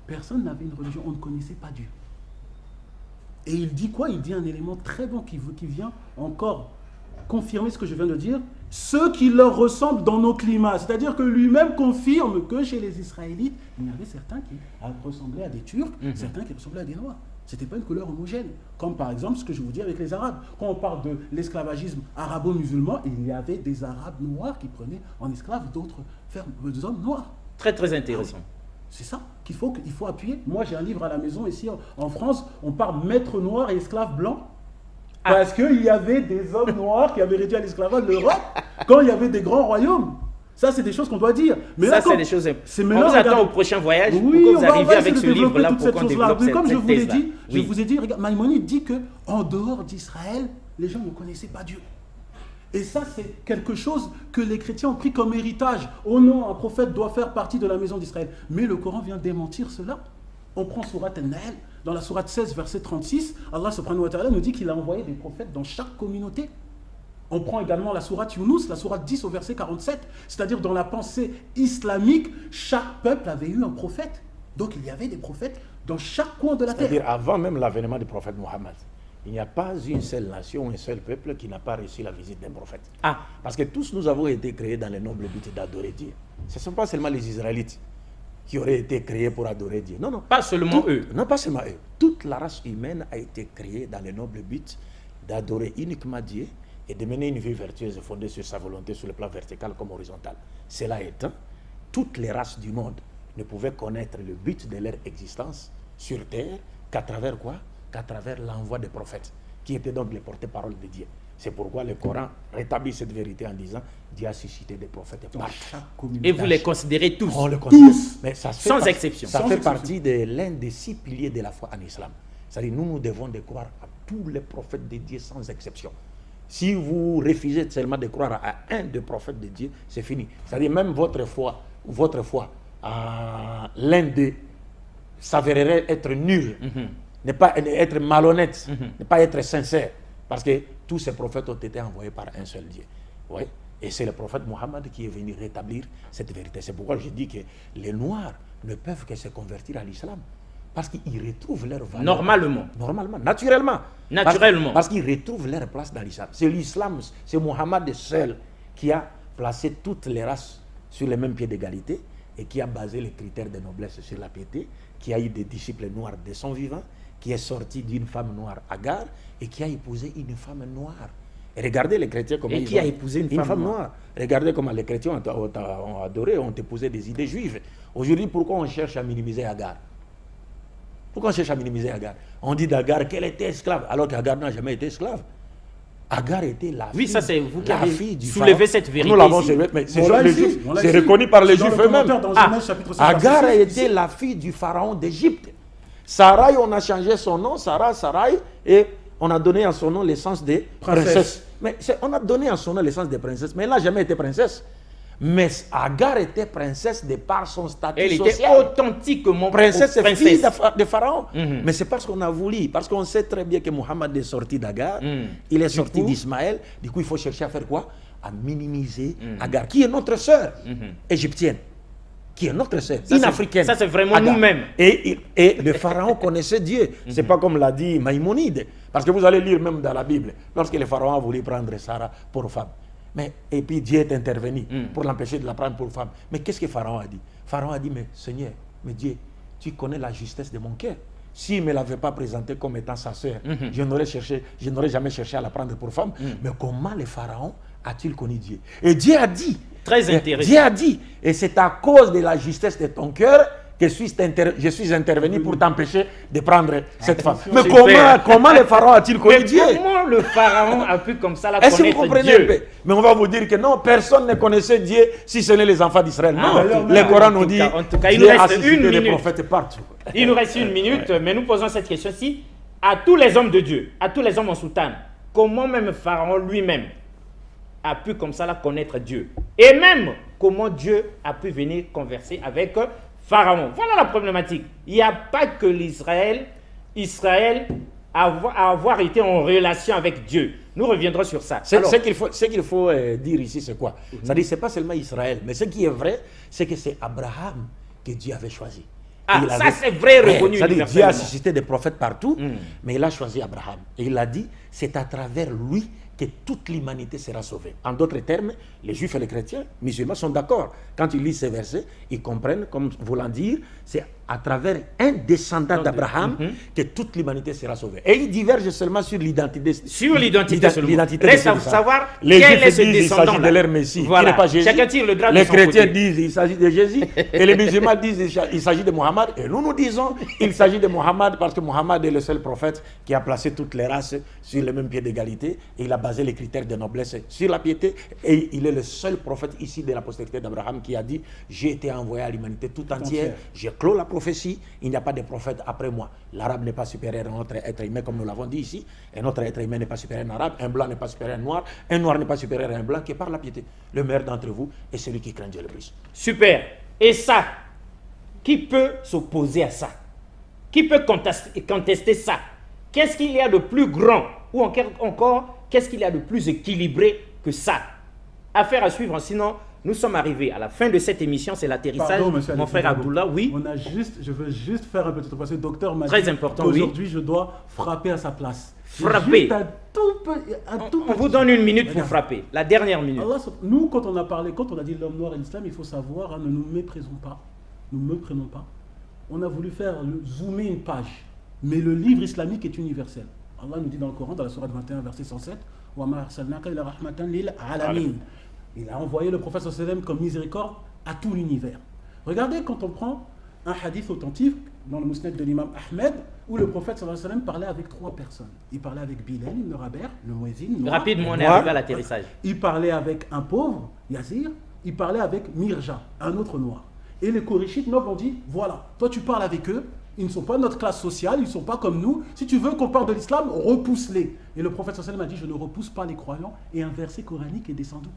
personne n'avait une religion, on ne connaissait pas Dieu. Et il dit quoi? Il dit un élément très bon qui vient encore confirmer ce que je viens de dire. Ceux qui leur ressemblent dans nos climats. C'est-à-dire que lui-même confirme que chez les Israélites, il y avait certains qui ressemblaient à des Turcs, certains qui ressemblaient à des Noirs. Ce n'était pas une couleur homogène. Comme par exemple ce que je vous dis avec les Arabes. Quand on parle de l'esclavagisme arabo-musulman, il y avait des Arabes noirs qui prenaient en esclaves d'autres hommes noirs. Très, très intéressant. C'est ça qu'il faut appuyer. Moi, j'ai un livre à la maison ici en France, on parle maître noir et esclave blanc. Parce qu'il y avait des hommes noirs qui avaient réduit à l'esclavage l'Europe quand il y avait des grands royaumes. Ça, c'est des choses qu'on doit dire. Mais ça, là, c'est des choses... On vous attend au prochain voyage pour que vous arriviez avec ce livre-là pour qu'on développe cette thèse-là. Comme je vous ai dit, regarde, Maïmonide dit qu'en dehors d'Israël, les gens ne connaissaient pas Dieu. Et ça, c'est quelque chose que les chrétiens ont pris comme héritage. Oh non, un prophète doit faire partie de la maison d'Israël. Mais le Coran vient démentir cela. On prend sourate An-Nahl, dans la sourate 16, verset 36, Allah subhanahu wa ta'ala nous dit qu'il a envoyé des prophètes dans chaque communauté. On prend également la sourate Yunus, la sourate 10 au verset 47, c'est-à-dire dans la pensée islamique, chaque peuple avait eu un prophète. Donc il y avait des prophètes dans chaque coin de la terre. C'est-à-dire avant même l'avènement du prophète Mohammed, il n'y a pas une seule nation, un seul peuple qui n'a pas reçu la visite d'un prophète. Parce que tous nous avons été créés dans le noble but d'adorer Dieu. Ce ne sont pas seulement les Israélites qui auraient été créés pour adorer Dieu. Non, non. Pas seulement eux. Non, pas seulement eux. Toute la race humaine a été créée dans le noble but d'adorer uniquement Dieu et de mener une vie vertueuse fondée sur sa volonté sur le plan vertical comme horizontal. Cela étant, toutes les races du monde ne pouvaient connaître le but de leur existence sur terre qu'à travers quoi? Qu'à travers l'envoi des prophètes, qui étaient donc les porte-paroles de Dieu. C'est pourquoi le Coran rétablit cette vérité en disant Dieu a suscité des prophètes par chaque communauté. Et vous les considérez tous? On les considère. Tous. Mais ça sans exception. Ça fait partie de l'un des 6 piliers de la foi en islam. C'est-à-dire nous devons de croire à tous les prophètes de Dieu sans exception. Si vous refusez seulement de croire à un des prophètes de Dieu, c'est fini. C'est-à-dire même votre foi à l'un d'eux s'avérerait être nul, ne pas être malhonnête, ne pas être sincère. Parce que tous ces prophètes ont été envoyés par un seul Dieu. Ouais. Et c'est le prophète Mohammed qui est venu rétablir cette vérité. C'est pourquoi je dis que les Noirs ne peuvent que se convertir à l'islam. Parce qu'ils retrouvent leur valeur. Normalement. Normalement, naturellement. Parce qu'ils retrouvent leur place dans l'islam. C'est l'islam, c'est Mohammed seul qui a placé toutes les races sur le même pied d'égalité et qui a basé les critères de noblesse sur la piété, qui a eu des disciples noirs de son vivant, qui est sorti d'une femme noire Agar et qui a épousé une femme noire. Et regardez les chrétiens comment ils ont épousé une femme noire. Regardez comment les chrétiens ont adoré, ont épousé des idées juives. Aujourd'hui, pourquoi on cherche à minimiser Agar? Pourquoi on cherche à minimiser Agar? On dit d'Agar qu'elle était esclave, alors qu'Agar n'a jamais été esclave. Agar était la fille. Oui, ça c'est vous qui avez soulevé cette vérité. Nous l'avons soulevé, mais c'est reconnu par les Juifs eux-mêmes. Agar était la fille du pharaon d'Égypte. Sarai, on a changé son nom, Sarai, et on a donné à son nom l'essence de princesse. Mais on a donné à son nom l'essence de princesse, mais elle n'a jamais été princesse. Mais Agar était princesse de par son statut social. Elle était authentiquement princesse. Fille de Pharaon. Mais c'est parce qu'on a voulu, parce qu'on sait très bien que Mohammed est sorti d'Agar, il est sorti d'Ismaël. Du coup, il faut chercher à faire quoi? À minimiser Agar, qui est notre sœur égyptienne, qui est notre sœur, une africaine. Ça, c'est vraiment nous-mêmes. Et le Pharaon connaissait Dieu. C'est pas comme l'a dit Maïmonide. Parce que vous allez lire même dans la Bible, lorsque le Pharaon a voulu prendre Sarah pour femme. Et puis Dieu est intervenu pour l'empêcher de la prendre pour femme. Mais qu'est-ce que Pharaon a dit? Pharaon a dit, mais Seigneur, mais Dieu, tu connais la justesse de mon cœur. S'il ne me l'avait pas présentée comme étant sa sœur, je n'aurais jamais cherché à la prendre pour femme. Mais comment le Pharaon a-t-il connu Dieu? Et Dieu a dit, très intéressant. Dieu a dit, et c'est à cause de la justesse de ton cœur que je suis intervenu pour t'empêcher de prendre cette femme. Mais comment le Pharaon a-t-il connu Dieu? Comment le Pharaon a pu comme ça la connaître Dieu? Vous comprenez? Mais on va vous dire que non, personne ne connaissait Dieu si ce n'est les enfants d'Israël. Non, le Coran nous dit en tout cas, il nous reste une minute. Des prophètes partout. Il nous reste une minute, mais nous posons cette question-ci à tous les hommes de Dieu, à tous les hommes en soutane. Comment même Pharaon lui-même a pu comme ça la connaître Dieu? Et même comment Dieu a pu venir converser avec Pharaon. Voilà la problématique. Il n'y a pas que Israël avoir été en relation avec Dieu. Nous reviendrons sur ça. Ce qu'il faut dire ici, c'est quoi? C'est-à-dire, ce n'est pas seulement Israël, mais ce qui est vrai, c'est que c'est Abraham que Dieu avait choisi. Ça c'est vrai, reconnu universellement. Dieu a suscité des prophètes partout, mais il a choisi Abraham. Et il a dit, c'est à travers lui que toute l'humanité sera sauvée. En d'autres termes, les juifs et les chrétiens, musulmans sont d'accord. Quand ils lisent ces versets, ils comprennent, comme voulant dire, c'est à travers un descendant d'Abraham que toute l'humanité sera sauvée. Et ils divergent seulement sur l'identité. Sur l'identité seulement. Reste à savoir quel est ce descendant. Il s'agit de leur Messie, voilà. qui n'est pas Jésus. Chacun tire le drap de les son chrétiens côté. disent qu'il s'agit de Jésus, et les musulmans disent qu'il s'agit de Mohammed. Et nous disons qu'il s'agit de Mohammed parce que Mohammed est le seul prophète qui a placé toutes les races sur le même pied d'égalité. Et il a basé les critères de noblesse sur la piété. Et il est le seul prophète ici de la postérité d'Abraham qui a dit, j'ai été envoyé à l'humanité tout entière, j'ai clos la prophétie, il n'y a pas de prophète après moi. L'arabe n'est pas supérieur à notre être humain, comme nous l'avons dit ici, et notre être humain n'est pas supérieur à un arabe, un blanc n'est pas supérieur à un noir n'est pas supérieur à un blanc, qui est par la piété. Le meilleur d'entre vous est celui qui craint Dieu le plus. Super. Et ça, qui peut s'opposer à ça? Qui peut contester ça? Qu'est-ce qu'il y a de plus grand? Ou encore, qu'est-ce qu'il y a de plus équilibré que ça? Affaire à suivre, sinon nous sommes arrivés à la fin de cette émission, c'est l'atterrissage. Mon frère Abdullah, oui. Je veux juste faire un petit truc, parce que le docteur m'a dit qu'aujourd'hui je dois frapper à sa place. Frapper. On vous donne une minute pour frapper, la dernière minute. Allah, nous, quand on a dit l'homme noir et l'islam, il faut savoir, ne nous méprisons pas. Nous ne me prenons pas. On a voulu faire zoomer une page, mais le livre islamique est universel. Allah nous dit dans le Coran, dans la sourate 21, verset 107, il a envoyé le prophète sallam comme miséricorde à tout l'univers. Regardez quand on prend un hadith authentique dans le Musnad de l'imam Ahmed, où le prophète sallam parlait avec 3 personnes. Il parlait avec Bilal ibn Rabah, le muezzin. Rapidement, on est arrivé à l'atterrissage. Il parlait avec un pauvre, Yazir. Il parlait avec Mirja, un autre noir. Et les Koréchites nobles ont dit, voilà, toi tu parles avec eux, ils ne sont pas de notre classe sociale, ils ne sont pas comme nous. Si tu veux qu'on parle de l'islam, repousse-les. Et le prophète sallam a dit, je ne repousse pas les croyants. Et un verset coranique est descendu.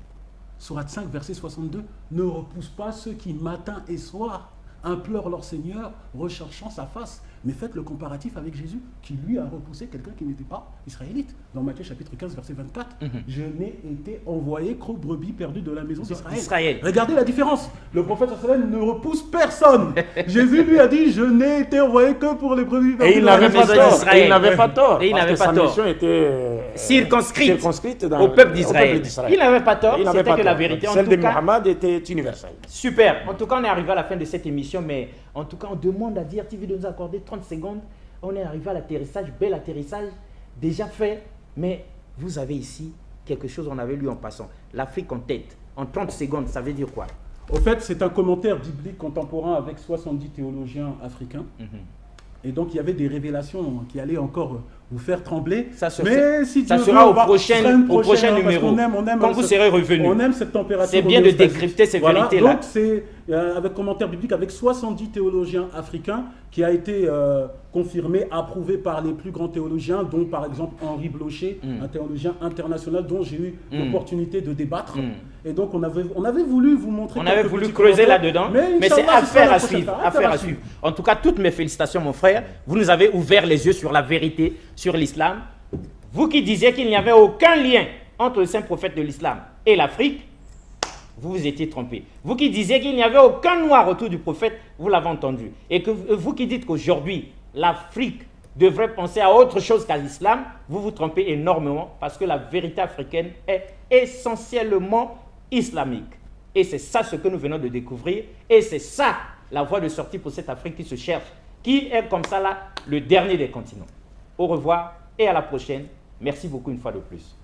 Sourate 5, verset 62, ne repousse pas ceux qui matin et soir implorent leur Seigneur, recherchant sa face. Mais faites le comparatif avec Jésus, qui lui a repoussé quelqu'un qui n'était pas israélite. Dans Matthieu chapitre 15, verset 24, je n'ai été envoyé qu'aux brebis perdues de la maison d'Israël. Regardez la différence. Le prophète sallam ne repousse personne. Jésus lui a dit, je n'ai été envoyé que pour les brebis perdues. Et il n'avait pas tort. Et il n'avait pas tort. Et il n'avait pas tort. Sa mission était circonscrite au peuple d'Israël. Il n'avait pas tort. C'était que la vérité. Celle de Muhammad était universelle. Super. En tout cas, on est arrivé à la fin de cette émission, mais en tout cas, on demande à DRTV de nous accorder 30 secondes. On est arrivé à l'atterrissage, bel atterrissage, déjà fait. Mais vous avez ici quelque chose, on avait lu en passant. L'Afrique en tête. En 30 secondes, ça veut dire quoi? Au fait, c'est un commentaire biblique contemporain avec 70 théologiens africains. Et donc, il y avait des révélations qui allaient encore vous faire trembler. Ça sera au prochain numéro. Quand vous serez revenu. On aime cette température. C'est bien de décrypter ces vérités-là. Donc, c'est avec commentaire biblique avec 70 théologiens africains qui a été confirmé, approuvé par les plus grands théologiens, dont par exemple Henri Blocher, un théologien international dont j'ai eu l'opportunité de débattre. Et donc, on avait voulu vous montrer. On avait voulu creuser là-dedans, mais c'est affaire à suivre. En tout cas, toutes mes félicitations, mon frère. Vous nous avez ouvert les yeux sur la vérité, sur l'islam. Vous qui disiez qu'il n'y avait aucun lien entre le saint prophète de l'islam et l'Afrique, vous vous étiez trompé. Vous qui disiez qu'il n'y avait aucun noir autour du prophète, vous l'avez entendu. Et que vous qui dites qu'aujourd'hui, l'Afrique devrait penser à autre chose qu'à l'islam, vous vous trompez énormément parce que la vérité africaine est essentiellement islamique. Et c'est ça ce que nous venons de découvrir. Et c'est ça la voie de sortie pour cette Afrique qui se cherche, qui est comme ça là le dernier des continents. Au revoir et à la prochaine. Merci beaucoup une fois de plus.